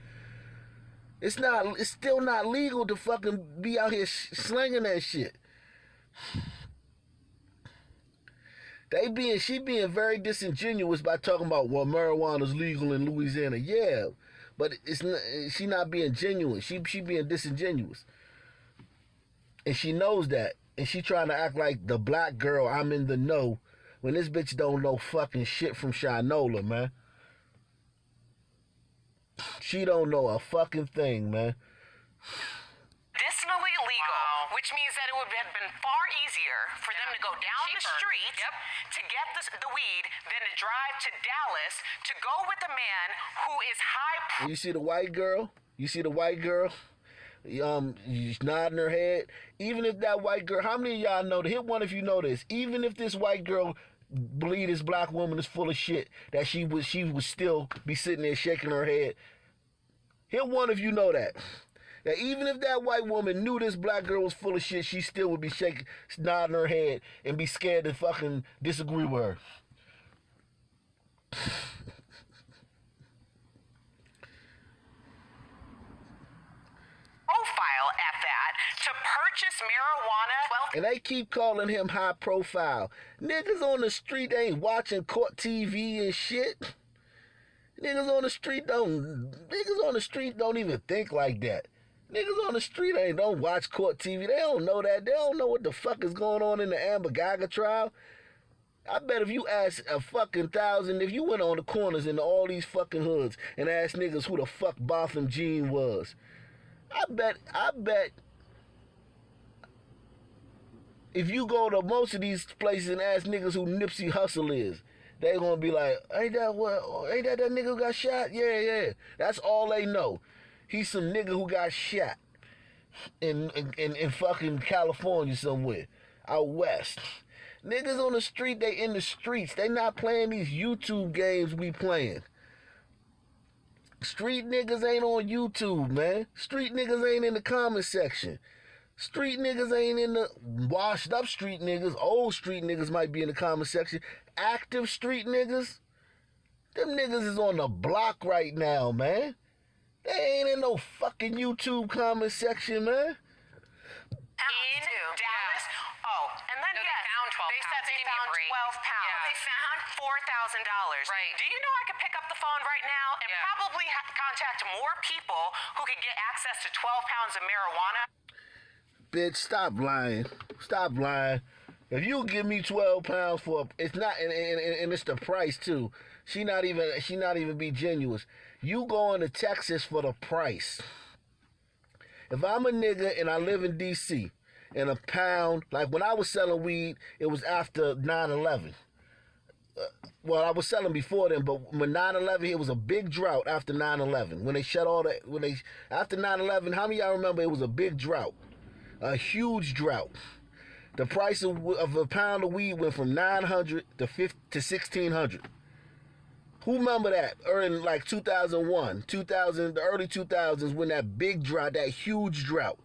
It's still not legal to fucking be out here slinging that shit. She being very disingenuous by talking about, well, marijuana's legal in Louisiana. Yeah, but she not being genuine. She being disingenuous. And she knows that. And she trying to act like the black girl, I'm in the know, when this bitch don't know fucking shit from Shinola, man. She don't know a fucking thing, man. Medicinally legal, which means that it would have been far easier for them to go down the street to get the weed than to drive to Dallas to go with a man who is high. You see the white girl? She's nodding her head. Even if that white girl, how many of y'all know, hit one if you know this, even if this white girl believe this black woman is full of shit, that she would still be sitting there shaking her head. Hit one if you know that. That even if that white woman knew this black girl was full of shit, she still would be shaking, nodding her head, and be scared to fucking disagree with her. Profile at that to purchase marijuana. And they keep calling him high profile. Niggas on the street ain't watching court TV and shit. Niggas on the street don't even think like that. Niggas on the street don't watch court TV. They don't know that. They don't know what the fuck is going on in the Amber Gaga trial. I bet if you ask a fucking 1,000, if you went on the corners in all these fucking hoods and asked niggas who the fuck Botham Jean was, I bet if you go to most of these places and ask niggas who Nipsey Hussle is, they gonna be like, ain't that nigga who got shot? Yeah. That's all they know. He's some nigga who got shot in fucking California somewhere, out west. Niggas on the street, they in the streets. They not playing these YouTube games we playing. Street niggas ain't on YouTube, man. Street niggas ain't in the comment section. Street niggas ain't in the washed up street niggas. Old street niggas might be in the comment section. Active street niggas, them niggas is on the block right now, man. They ain't in no fucking YouTube comment section, man. In Dallas. Oh, and then they said they found 12 pounds. Yeah. They found $4,000. Right. Do you know I could pick up the phone right now and probably contact more people who could get access to 12 pounds of marijuana? Bitch, stop lying. Stop lying. If you give me 12 pounds it's not, and it's the price too. She not even be genuine. You going to Texas for the price. If I'm a nigga and I live in D.C., and a pound, like when I was selling weed, it was after 9/11. Well, I was selling before then, but when 9/11, it was a big drought after 9/11. When they shut all that, after 9/11, how many of y'all remember it was a big drought? A huge drought. The price of a pound of weed went from $900 to $1,600. Who remember that? Or in like 2001, 2000, the early 2000s, when that big drought, that huge drought,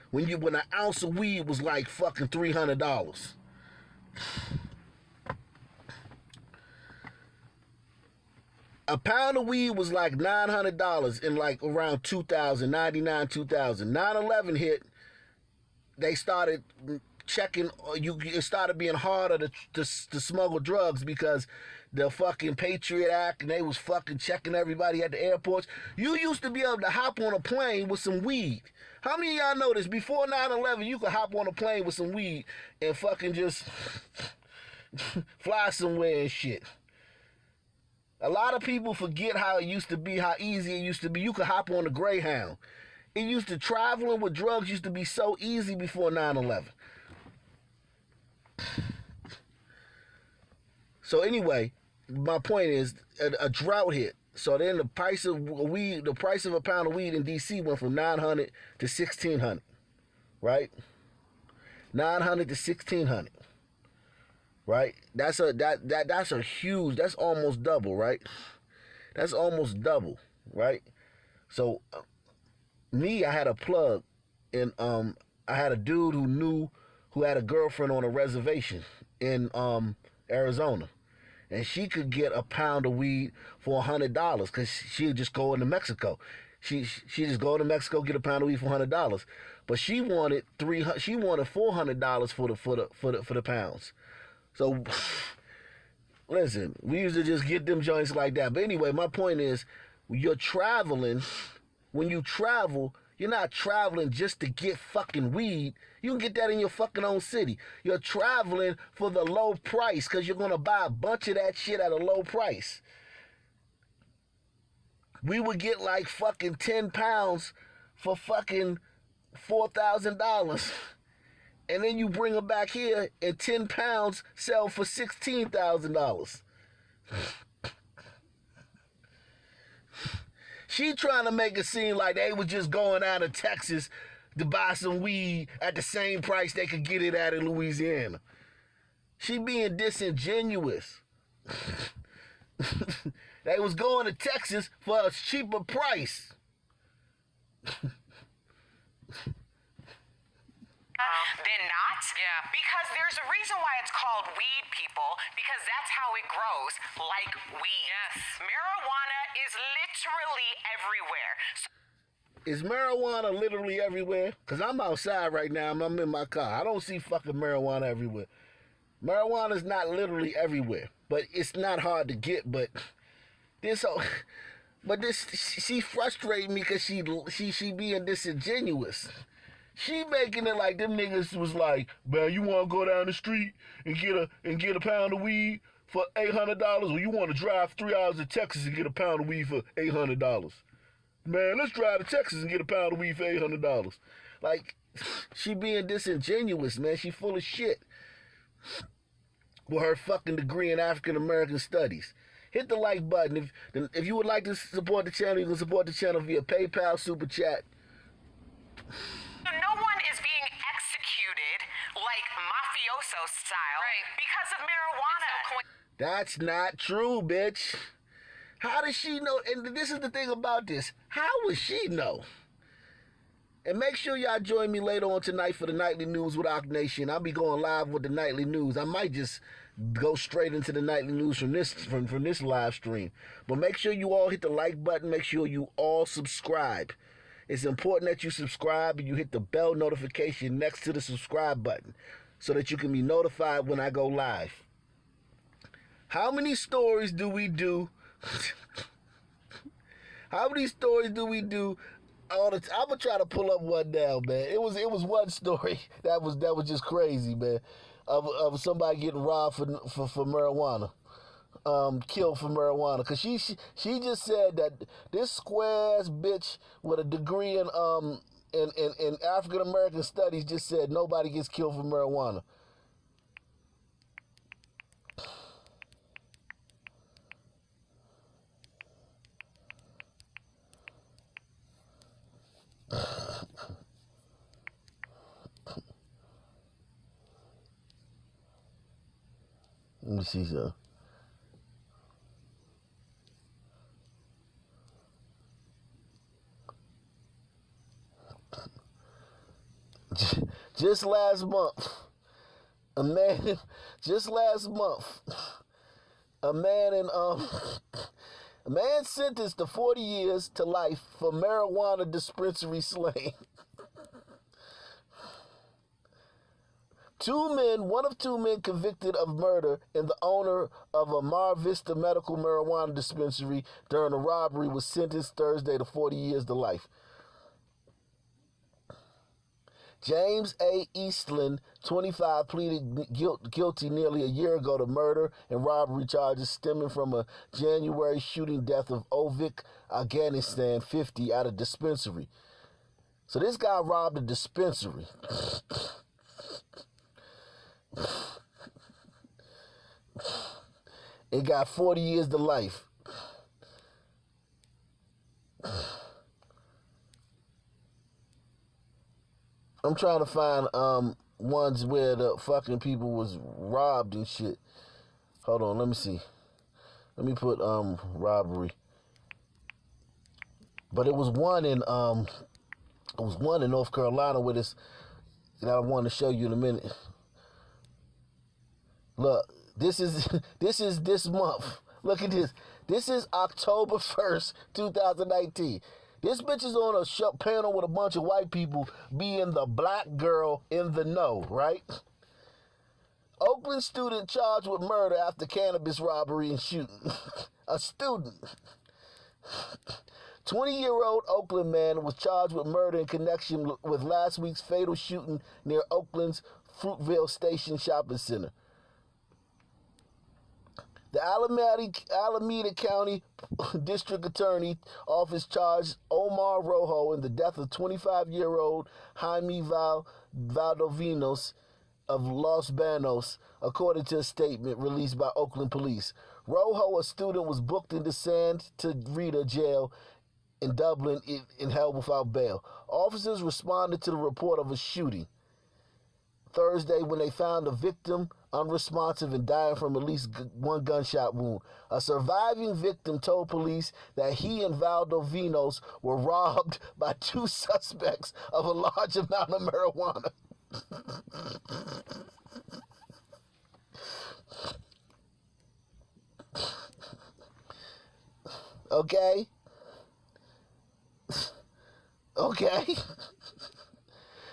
when an ounce of weed was like fucking $300. A pound of weed was like $900 in like around 2000, 99, 2000. 9/11 hit. They started checking. It started being harder to smuggle drugs because the fucking Patriot Act, and they was fucking checking everybody at the airports. You used to be able to hop on a plane with some weed. How many of y'all know this? Before 9/11, you could hop on a plane with some weed and fucking just fly somewhere and shit. A lot of people forget how it used to be, how easy it used to be. You could hop on a Greyhound. It used to, traveling with drugs used to be so easy before 9/11. So anyway, my point is, a drought hit. So then the price of weed, the price of a pound of weed in D.C. went from $900 to $1,600, right? $900 to $1,600, right? That's a huge. That's almost double, right? That's almost double, right? So me, I had a plug, and I had a dude who had a girlfriend on a reservation in Arizona. And she could get a pound of weed for $100 because she'd just go into Mexico. She just go to Mexico, get a pound of weed for $100. But she wanted $400 for the pounds. So listen, we used to just get them joints like that. But anyway, my point is, you're traveling. When you travel, you're not traveling just to get fucking weed. You can get that in your fucking own city. You're traveling for the low price because you're going to buy a bunch of that shit at a low price. We would get like fucking 10 pounds for fucking $4,000. And then you bring them back here and 10 pounds sell for $16,000. She trying to make it seem like they was just going out of Texas to buy some weed at the same price they could get it at in Louisiana. She being disingenuous. They was going to Texas for a cheaper price. Than not. Yeah. Because there's a reason why it's called weed, people, because that's how it grows, like weed. Yes. Marijuana is literally everywhere. Is marijuana literally everywhere? Because I'm outside right now. I'm in my car. I don't see fucking marijuana everywhere. Marijuana's not literally everywhere. But it's not hard to get. But she frustrating me because she being disingenuous. She making it like them niggas was like, man, you want to go down the street and get a pound of weed for $800, or you want to drive 3 hours to Texas and get a pound of weed for $800? Man, let's drive to Texas and get a pound of weed for $800. Like, she being disingenuous, man. She full of shit with her fucking degree in African American Studies. Hit the like button. If you would like to support the channel, you can support the channel via PayPal, Super Chat. No one is being executed like mafioso style, right, because of marijuana. That's not true, bitch. How does she know? And this is the thing about this. How would she know? And make sure y'all join me later on tonight for the Nightly News with Ock Nation. I'll be going live with the Nightly News. I might just go straight into the Nightly News from this live stream. But make sure you all hit the like button. Make sure you all subscribe. It's important that you subscribe and you hit the bell notification next to the subscribe button so that you can be notified when I go live. How many stories do we do? How many stories do we do all the time? I'm gonna try to pull up one now, man. It was one story that was just crazy, man, of somebody getting robbed for marijuana. Killed for marijuana, because she just said that this square ass bitch with a degree in African American Studies just said nobody gets killed for marijuana. Let me see, sir. Just last month, a man. Just last month, a man in a man sentenced to 40 years to life for marijuana dispensary slaying. One of two men convicted of murder and the owner of a Mar Vista medical marijuana dispensary during a robbery was sentenced Thursday to 40 years to life. James A. Eastland, 25, pleaded guilty nearly a year ago to murder and robbery charges stemming from a January shooting death of Ovik, Afghanistan, 50, at a dispensary. So this guy robbed a dispensary. It got 40 years to life. I'm trying to find ones where the fucking people was robbed and shit. Hold on, let me see. Let me put robbery. But it was one in North Carolina with this that I want to show you in a minute. Look, this is this month. Look at this. This is October 1st, 2019. This bitch is on a panel with a bunch of white people being the black girl in the know, right? Oakland student charged with murder after cannabis robbery and shooting. A student. 20-year-old Oakland man was charged with murder in connection with last week's fatal shooting near Oakland's Fruitvale Station Shopping Center. The Alameda County District Attorney Office charged Omar Rojo in the death of 25-year-old Jaime Valdovinos of Los Banos, according to a statement released by Oakland police. Rojo, a student, was booked into Santa Rita jail in Dublin and held without bail. Officers responded to the report of a shooting Thursday when they found the victim unresponsive and dying from at least one gunshot wound. A surviving victim told police that he and Valdovinos were robbed by two suspects of a large amount of marijuana. Okay? Okay?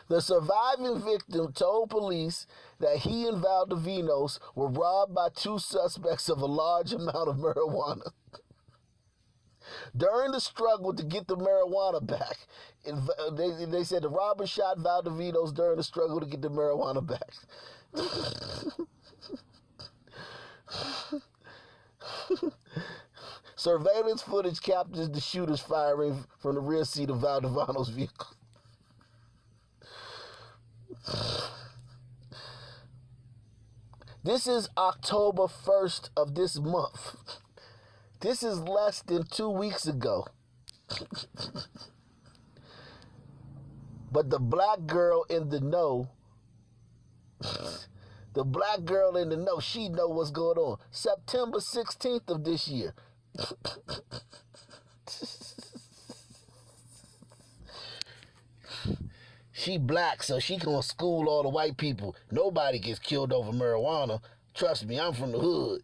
The surviving victim told police that he and Valdovinos were robbed by two suspects of a large amount of marijuana. During the struggle to get the marijuana back, they said the robber shot Valdovinos during the struggle to get the marijuana back. Surveillance footage captures the shooters firing from the rear seat of Valdovinos' vehicle. This is October 1st of this month. This is less than 2 weeks ago. But the black girl in the know, she know what's going on. September 16th of this year. She black, so she gonna school all the white people. Nobody gets killed over marijuana. Trust me, I'm from the hood.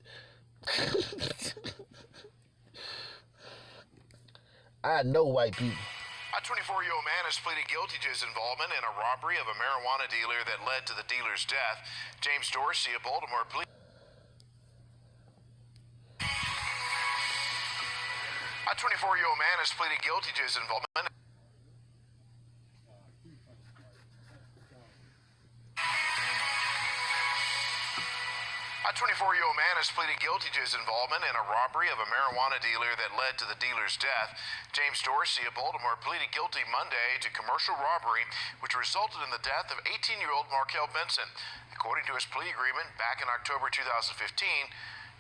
I know white people. A 24-year-old man has pleaded guilty to his involvement in a robbery of a marijuana dealer that led to the dealer's death. James Dorsey of Baltimore pleaded. A 24-year-old man has pleaded guilty to his involvement. A 24-year-old man has pleaded guilty to his involvement in a robbery of a marijuana dealer that led to the dealer's death. James Dorsey of Baltimore pleaded guilty Monday to commercial robbery, which resulted in the death of 18-year-old Markel Benson. According to his plea agreement back in October 2015,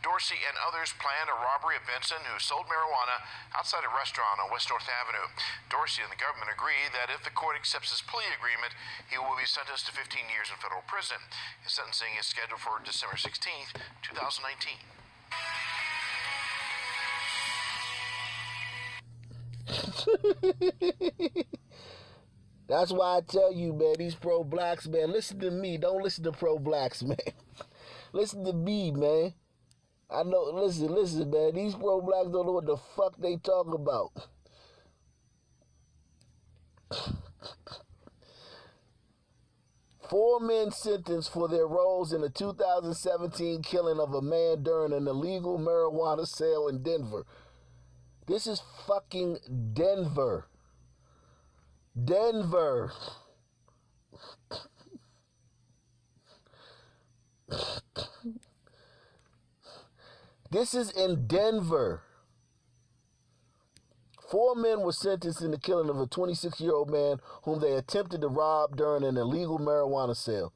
Dorsey and others planned a robbery of Benson, who sold marijuana outside a restaurant on West North Avenue. Dorsey and the government agree that if the court accepts his plea agreement, he will be sentenced to 15 years in federal prison. His sentencing is scheduled for December 16th, 2019. That's why I tell you, man, these pro-blacks, man, listen to me. Don't listen to pro-blacks, man. Listen to me, man. I know, listen, man. These pro-blacks don't know what the fuck they talk about. Four men sentenced for their roles in the 2017 killing of a man during an illegal marijuana sale in Denver. This is fucking Denver. Denver. This is in Denver. Four men were sentenced in the killing of a 26-year-old man whom they attempted to rob during an illegal marijuana sale.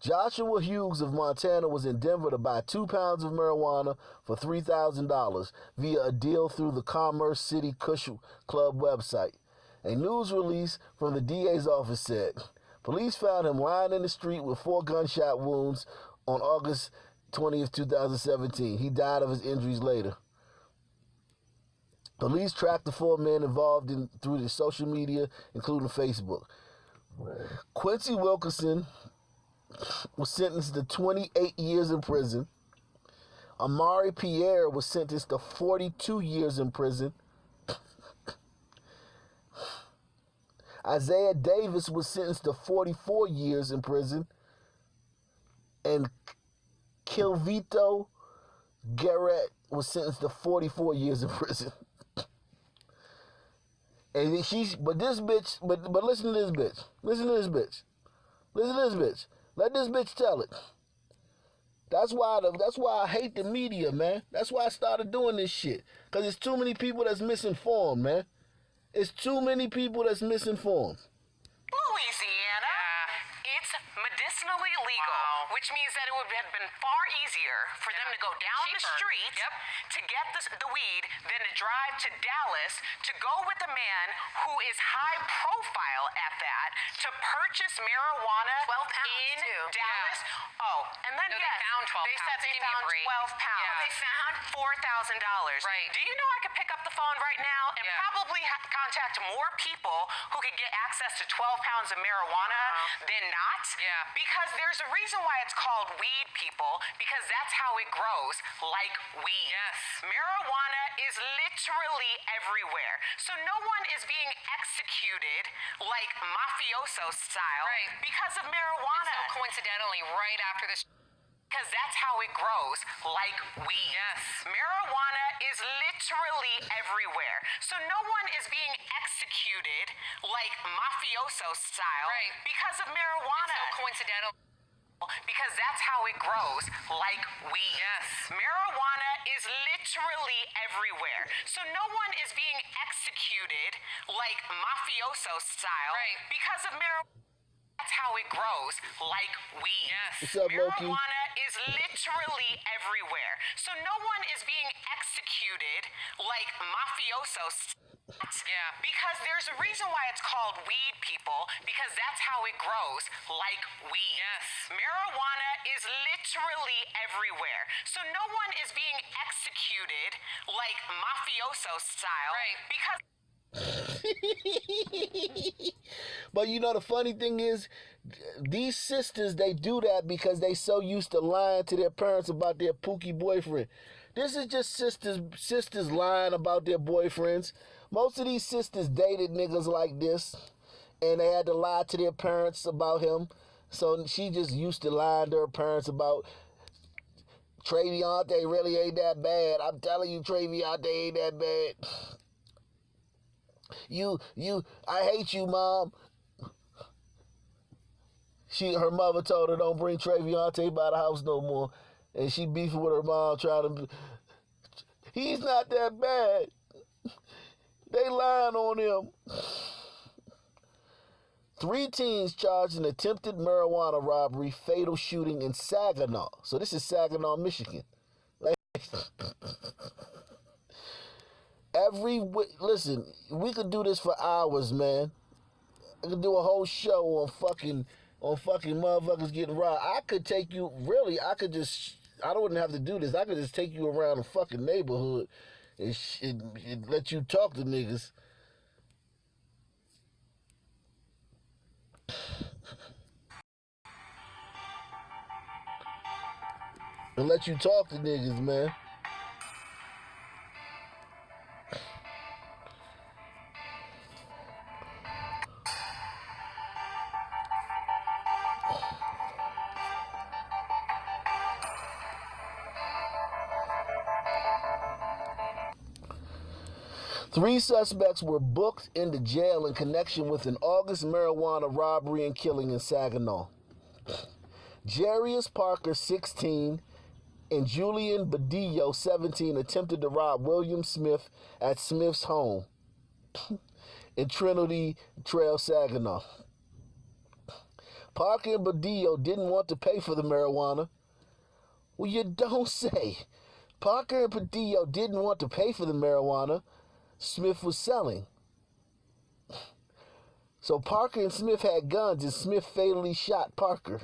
Joshua Hughes of Montana was in Denver to buy 2 pounds of marijuana for $3,000 via a deal through the Commerce City Kush Club website. A news release from the DA's office said, police found him lying in the street with 4 gunshot wounds on August 20th, 2017. He died of his injuries later. Police tracked the 4 men involved through the social media, including Facebook. Quincy Wilkerson was sentenced to 28 years in prison. Amari Pierre was sentenced to 42 years in prison. Isaiah Davis was sentenced to 44 years in prison. And Kilvito Garrett was sentenced to 44 years in prison. And but listen to this bitch. Listen to this bitch. Listen to this bitch. Let this bitch tell it. That's why I hate the media, man. That's why I started doing this shit. Cause it's too many people that's misinformed, man. It's too many people that's misinformed. Louisiana, it's medicinally legal, which means that it would have been far easier for them to go down the street to get the weed than to drive to Dallas to go with a man who is high profile at that to purchase marijuana 12 pounds in too. Dallas. Yeah. Oh, and then No, yes, they found 12 they said pounds. they Give me a found break. 12 pounds. Yeah. They found $4,000. Right. Do you know I could pick up the phone right now and probably contact more people who could get access to 12 pounds of marijuana than not? Yeah. Because there's a reason why it's called weed, people, because that's how it grows, like weed. Yes. Marijuana is literally everywhere. So no one is being executed like mafioso style because of marijuana. So coincidentally, right after this. Because that's how it grows, like weed. Yes. Marijuana is literally everywhere. So no one is being executed like mafioso style because of marijuana. So coincidental. Because that's how it grows, like weed. Yes. Marijuana is literally everywhere. So no one is being executed like mafioso style because of marijuana. That's how it grows, like weed. Yes. What's up, Loki? Marijuana is literally everywhere. So no one is being executed like mafioso because there's a reason why it's called weed, people, because that's how it grows, like weed. Yes. Marijuana is literally everywhere. So no one is being executed like mafioso style because But you know the funny thing is, these sisters, they do that because they so used to lying to their parents about their pookie boyfriend. This is just sisters lying about their boyfriends. Most of these sisters dated niggas like this, and they had to lie to their parents about him. So she just used to lying to her parents about Traviante really ain't that bad. I'm telling you, Traviante ain't that bad. I hate you, Mom. Her mother told her don't bring Traviante by the house no more. And she beefing with her mom trying to, he's not that bad. They lying on him. 3 teens charged in attempted marijuana robbery, fatal shooting in Saginaw. So this is Saginaw, Michigan. Listen, we could do this for hours, man. I could do a whole show on fucking motherfuckers getting robbed. I could take you, really, I wouldn't have to do this. I could just take you around the fucking neighborhood and let you talk to niggas. and let you talk to niggas, man. Three suspects were booked into jail in connection with an August marijuana robbery and killing in Saginaw. Jarius Parker, 16, and Julian Badillo, 17, attempted to rob William Smith at Smith's home in Trinity Trail, Saginaw. Parker and Badillo didn't want to pay for the marijuana. Well, you don't say. Parker and Badillo didn't want to pay for the marijuana Smith was selling. So Parker and Smith had guns, and Smith fatally shot Parker.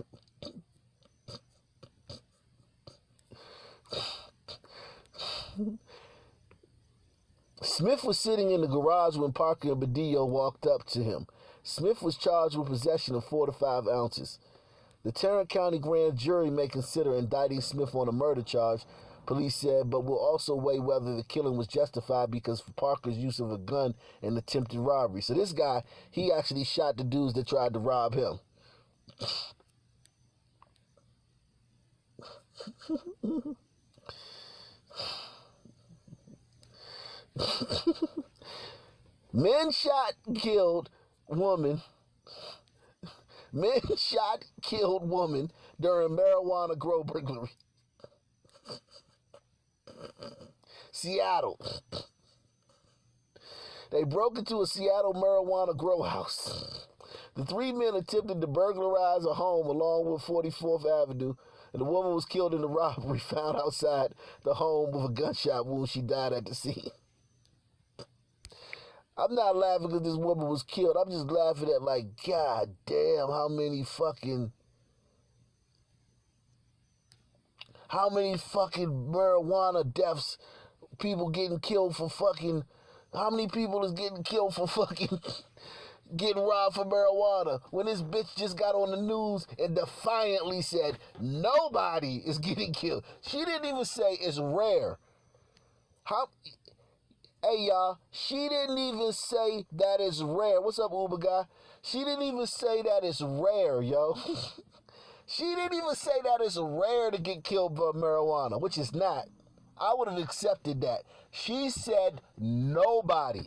Smith was sitting in the garage when Parker and Badillo walked up to him. Smith was charged with possession of 4 to 5 ounces. The Tarrant County grand jury may consider indicting Smith on a murder charge, police said, but will also weigh whether the killing was justified because of Parker's use of a gun in attempted robbery. So this guy, he actually shot the dudes that tried to rob him. Men shot, killed woman. Men shot, killed woman during marijuana grow burglary. Seattle. They broke into a Seattle marijuana grow house. The 3 men attempted to burglarize a home along with 44th Avenue, and the woman was killed in the robbery found outside the home with a gunshot wound. She died at the scene. I'm not laughing because this woman was killed. I'm just laughing at, like, God damn, how many fucking marijuana deaths, people getting killed for fucking, how many people is getting killed for fucking getting robbed for marijuana? When this bitch just got on the news and defiantly said, nobody is getting killed. She didn't even say it's rare. Hey, y'all, she didn't even say that it's rare. What's up, Uber guy? She didn't even say that it's rare, yo. She didn't even say that it's rare to get killed by marijuana, which is not. I would have accepted that. She said nobody.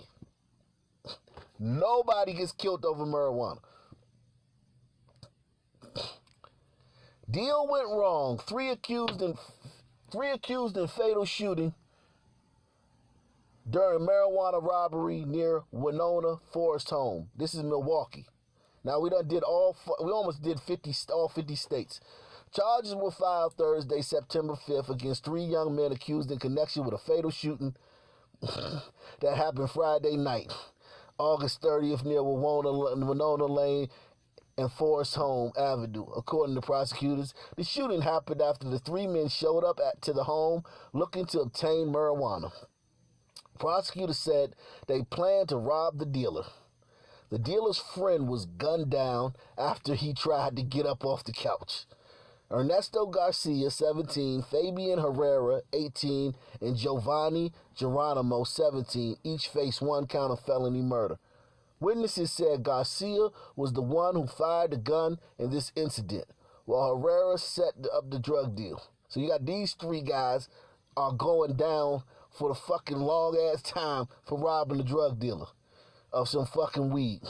Nobody gets killed over marijuana. Deal went wrong. Three accused in fatal shooting during marijuana robbery near Winona Forest home. This is Milwaukee. Now we almost did all 50 states. Charges were filed Thursday, September 5th against 3 young men accused in connection with a fatal shooting that happened Friday night, August 30th near Winona Lane and Forest Home Avenue. According to prosecutors, the shooting happened after the 3 men showed up to the home looking to obtain marijuana. Prosecutors said they planned to rob the dealer. The dealer's friend was gunned down after he tried to get up off the couch. Ernesto Garcia, 17, Fabian Herrera, 18, and Giovanni Geronimo, 17, each faced 1 count of felony murder. Witnesses said Garcia was the one who fired the gun in this incident, while Herrera set up the drug deal. So you got these 3 guys are going down for the fucking long-ass time for robbing the drug dealer of some fucking weed.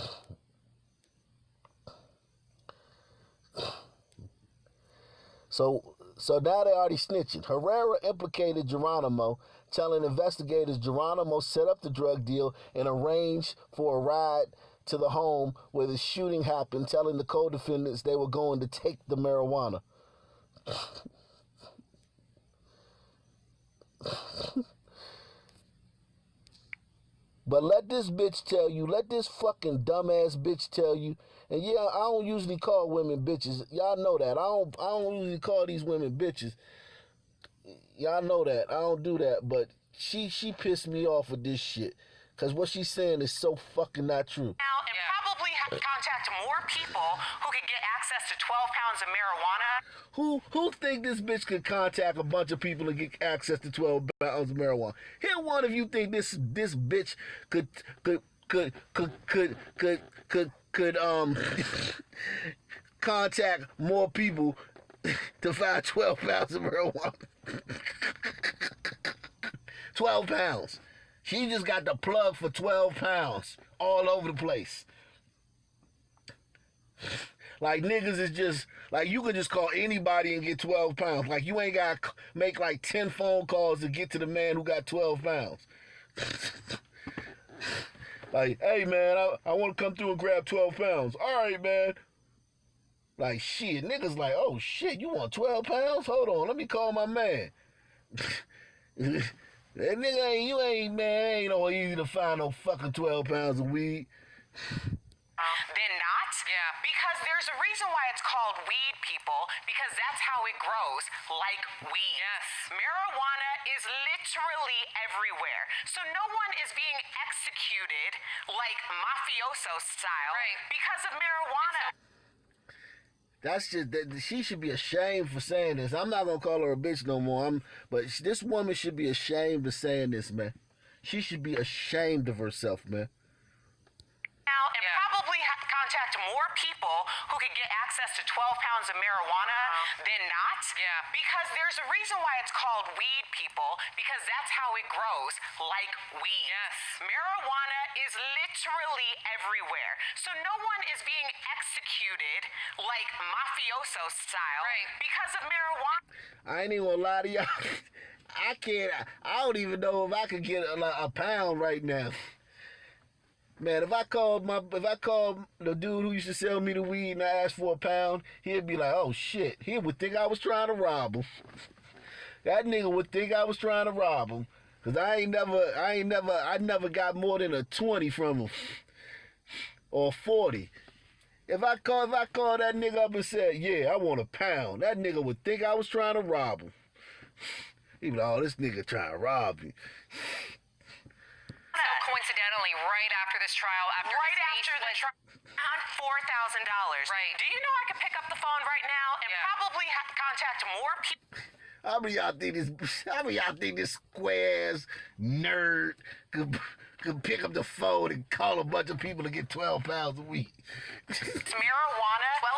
So now they already snitching. Herrera implicated Geronimo, telling investigators Geronimo set up the drug deal and arranged for a ride to the home where the shooting happened, telling the co-defendants they were going to take the marijuana. But let this bitch tell you, let this fucking dumbass bitch tell you, and yeah, I don't usually call women bitches. Y'all know that. I don't usually call these women bitches. Y'all know that. I don't do that, but she pissed me off with this shit. Because what she's saying is so fucking not true. Now, and probably contact more people who could get access to 12 pounds of marijuana. Who think this bitch could contact a bunch of people and get access to 12 pounds of marijuana? Here, one of you think this bitch could contact more people to find 12 pounds of marijuana? 12 pounds. She just got the plug for 12 pounds all over the place. Like, niggas is just, like, you could just call anybody and get 12 pounds. Like, you ain't got to make like 10 phone calls to get to the man who got 12 pounds. Like, hey, man, I want to come through and grab 12 pounds. All right, man. Like, shit, niggas like, oh, shit, you want 12 pounds? Hold on, let me call my man. That nigga ain't, man, ain't no easy to find no fucking 12 pounds of weed. Then not? Yeah. Because there's a reason why it's called weed, people, because that's how it grows, like weed. Yes. Marijuana is literally everywhere. So no one is being executed like mafioso style because of marijuana. That's just, she should be ashamed for saying this. I'm not going to call her a bitch no more. But this woman should be ashamed of saying this, man. She should be ashamed of herself, man. Now, and probably contact more people who could get access to 12 pounds of marijuana than not. Yeah. Because there's a reason why it's called weed, people, because that's how it grows, like weed. Yes. Marijuana is literally everywhere. So no one is being executed like mafioso style because of marijuana. I ain't even gonna lie to y'all. I don't even know if I could get a pound right now. Man, if I called the dude who used to sell me the weed and I asked for a pound, he'd be like, oh shit. He would think I was trying to rob him. That nigga would think I was trying to rob him. Cause I never got more than a 20 from him. Or 40. If I called that nigga up and said, yeah, I want a pound, that nigga would think I was trying to rob him. He'd be like, oh, this nigga trying to rob me. So coincidentally, right after this trial, found $4,000. Right. Do you know I could pick up the phone right now and probably contact more people? How many y'all think this square ass nerd could pick up the phone and call a bunch of people to get 12 pounds a week? It's marijuana 12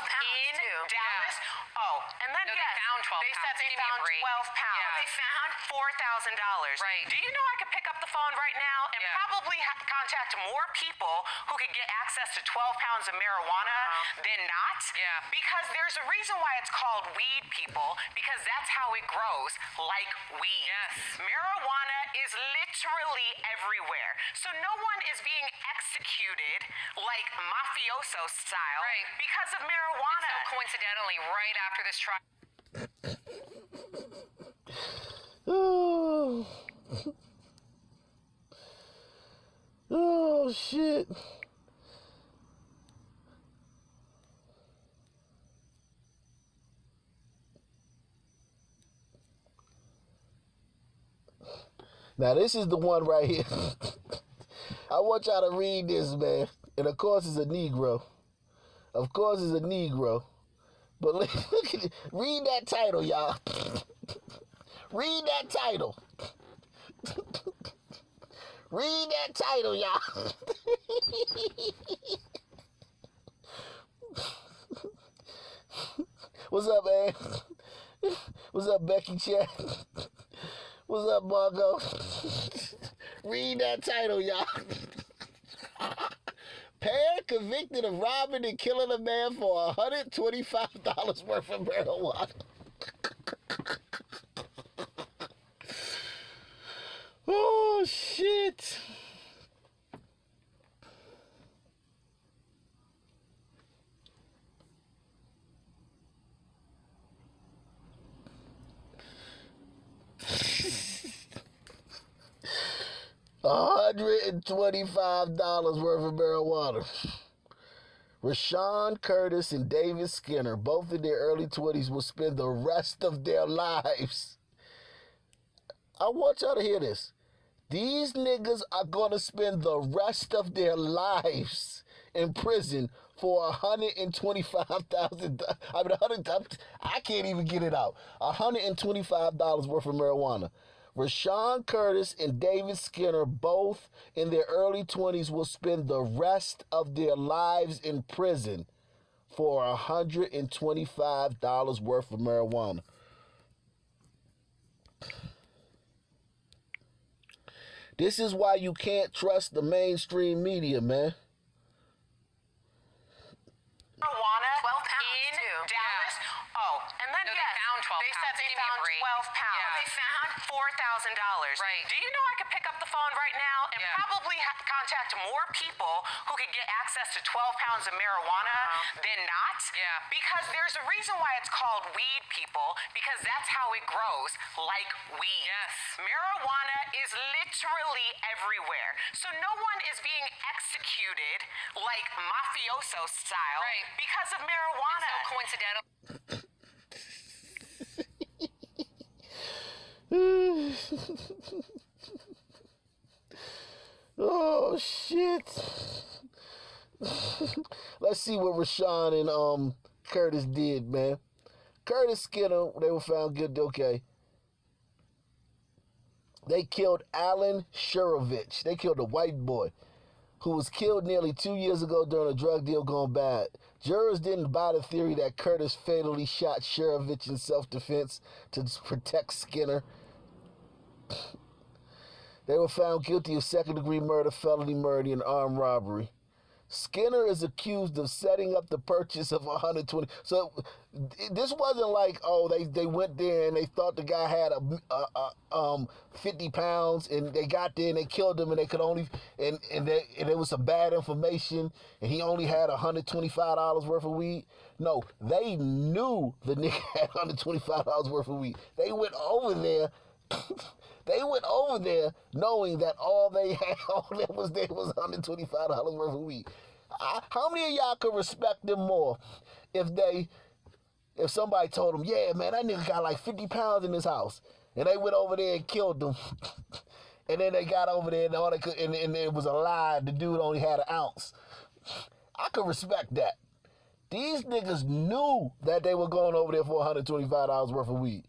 pounds in too. Dallas. Oh, and then they found 12 they said pounds. they Give me a found break. 12 pounds. Yeah. They found $4,000. Right. Do you know I could pick up the phone right now and probably contact more people who could get access to 12 pounds of marijuana than not? Yeah. Because there's a reason why it's called weed, people, because that's how it grows, like weed. Yes. Marijuana is literally everywhere. So no one is being executed like mafioso style because of marijuana. So coincidentally, right after this trial. Oh. Oh, shit. Now, this is the one right here. I want y'all to read this, man. And, of course, it's a Negro. Of course, it's a Negro. But look at it. Read that title, y'all. Read that title. Read that title, y'all. What's up, man? What's up, Becky Chat? What's up, Margo? Read that title, y'all. Pair convicted of robbing and killing a man for $125 worth of marijuana. Oh, shit. $125 worth of marijuana. Rashawn Curtis and David Skinner, both in their early 20s, will spend the rest of their lives. I want y'all to hear this. These niggas are going to spend the rest of their lives in prison for $125,000. I can't even get it out. $125 worth of marijuana. Rashawn Curtis and David Skinner, both in their early 20s, will spend the rest of their lives in prison for $125 worth of marijuana. This is why you can't trust the mainstream media, man. Marijuana 12 pounds, in too. Dallas. Yeah. Oh, and then No, they yes, found 12 they said pounds. they Give me a found break. 12 pounds. Yeah. They found $4,000. Right. Do you know I could pick up the phone right now and Yeah. probably contact more people who could get access to 12 pounds of marijuana than not? Yeah. Because there's a reason why it's called weed, people, because that's how it grows, like weed. Yes. Marijuana is literally everywhere. So no one is being executed like mafioso style Right. because of marijuana. So coincidental. Oh, shit. Let's see what Rashawn and Curtis did, man. Curtis Skinner, they were found guilty. Okay. They killed Alan Shurovich. They killed a white boy who was killed nearly 2 years ago during a drug deal gone bad. Jurors didn't buy the theory that Curtis fatally shot Shurovich in self-defense to protect Skinner. They were found guilty of second-degree murder, felony murder, and armed robbery. Skinner is accused of setting up the purchase of 120. So this wasn't like, oh, they went there and they thought the guy had 50 pounds and they got there and they killed him and they could only and there was some bad information and he only had $125 worth of weed. No, they knew the nigga had $125 worth of weed. They went over there. They went over there knowing that all that was there was $125 worth of weed. How many of y'all could respect them more if somebody told them, yeah, man, that nigga got like 50 pounds in his house, and they went over there and killed him, and then they got over there and all they could, and it was a lie. The dude only had an ounce. I could respect that. These niggas knew that they were going over there for $125 worth of weed.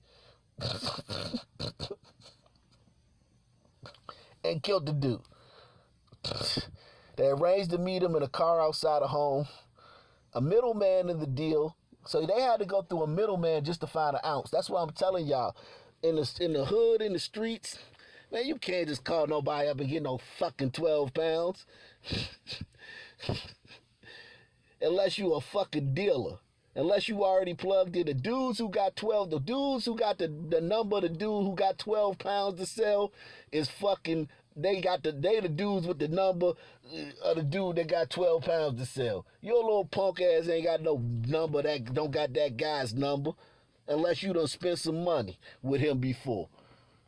And killed the dude. They arranged to meet him in a car outside a home. A middleman in the deal. So they had to go through a middleman just to find an ounce. That's why I'm telling y'all. In the hood, in the streets, man, you can't just call nobody up and get no fucking 12 pounds. Unless you a fucking dealer. Unless you already plugged in. The dudes who got the number, the dude who got 12 pounds to sell is fucking, they the dudes with the number of the dude that got 12 pounds to sell. Your little punk ass ain't got no number, don't got that guy's number, unless you done spent some money with him before.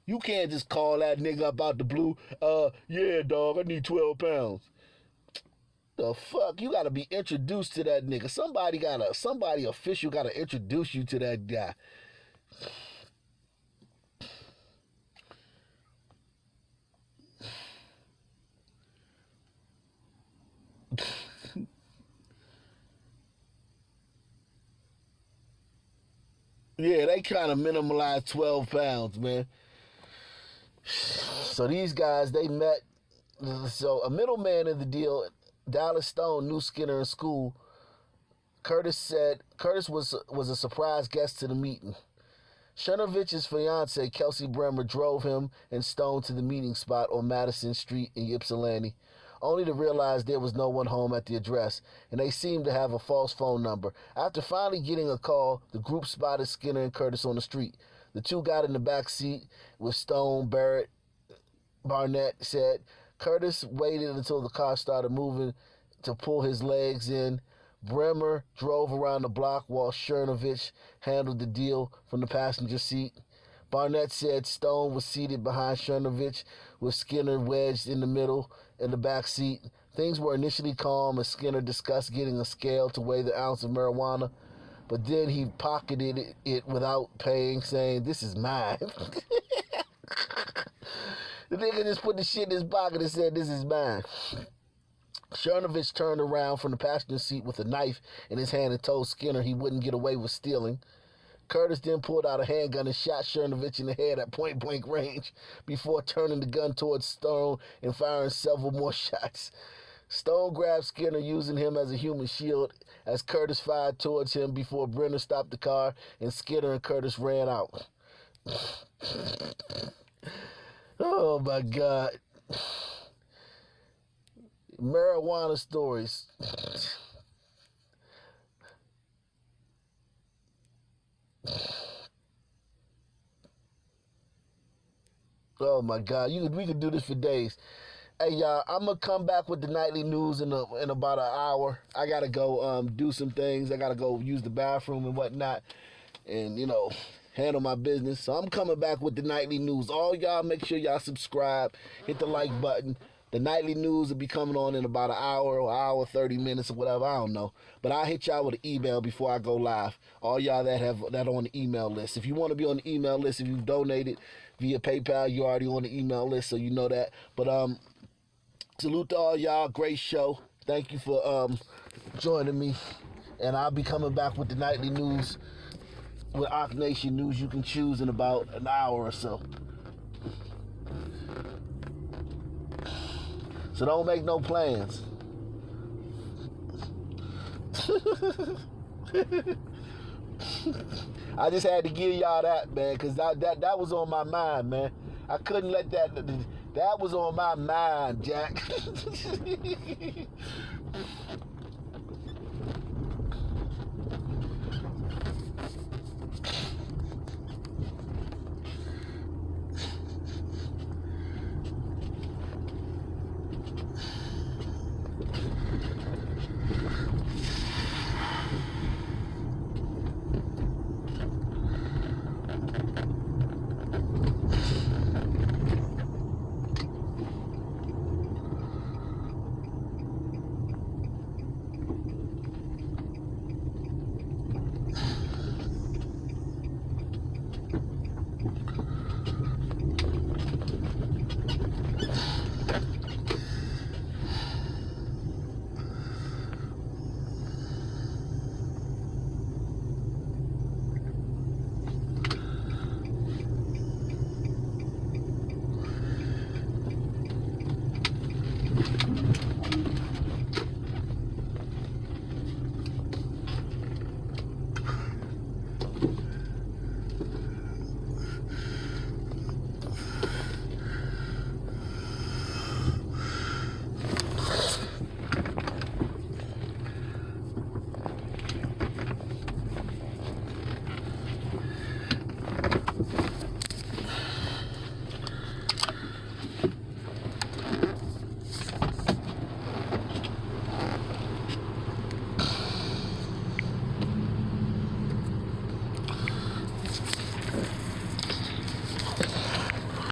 You can't just call that nigga up out the blue, yeah, dog, I need 12 pounds. The fuck? You gotta be introduced to that nigga. Somebody official gotta introduce you to that guy. Yeah, they kind of minimalized 12 pounds, man. So these guys, they met. So a middleman in the deal, Dallas Stone, knew Skinner in school. Curtis said Curtis was a surprise guest to the meeting. Chernovich's fiancée, Kelsey Bremer, drove him and Stone to the meeting spot on Madison Street in Ypsilanti, only to realize there was no one home at the address, and they seemed to have a false phone number. After finally getting a call, the group spotted Skinner and Curtis on the street. The two got in the back seat with Stone. Barnett said Curtis waited until the car started moving to pull his legs in. Bremer drove around the block while Chernovich handled the deal from the passenger seat. Barnett said Stone was seated behind Chernovich with Skinner wedged in the middle in the back seat. Things were initially calm as Skinner discussed getting a scale to weigh the ounce of marijuana, but then he pocketed it without paying, saying, "This is mine." The nigga just put the shit in his pocket and said, "This is mine." Chernovich turned around from the passenger seat with a knife in his hand and told Skinner he wouldn't get away with stealing. Curtis then pulled out a handgun and shot Chernovich in the head at point-blank range before turning the gun towards Stone and firing several more shots. Stone grabbed Skinner, using him as a human shield, as Curtis fired towards him before Brenner stopped the car and Skinner and Curtis ran out. Oh, my God. Marijuana stories. Oh my God, we could do this for days. Hey y'all, I'm gonna come back with the nightly news in about an hour. I gotta go do some things. I gotta go use the bathroom and whatnot, and handle my business. So I'm coming back with the nightly news. All y'all, make sure y'all subscribe, hit the like button. The nightly news will be coming on in about an hour or hour, 30 minutes or whatever. I don't know. But I'll hit y'all with an email before I go live. All y'all that are on the email list. If you want to be on the email list, if you've donated via PayPal, you're already on the email list, so you know that. But salute to all y'all. Great show. Thank you for joining me. And I'll be coming back with the nightly news, with Ock Nation news you can choose, in about an hour or so. So don't make no plans. I just had to give y'all that, man, because that was on my mind, man. I couldn't let that was on my mind, Jack.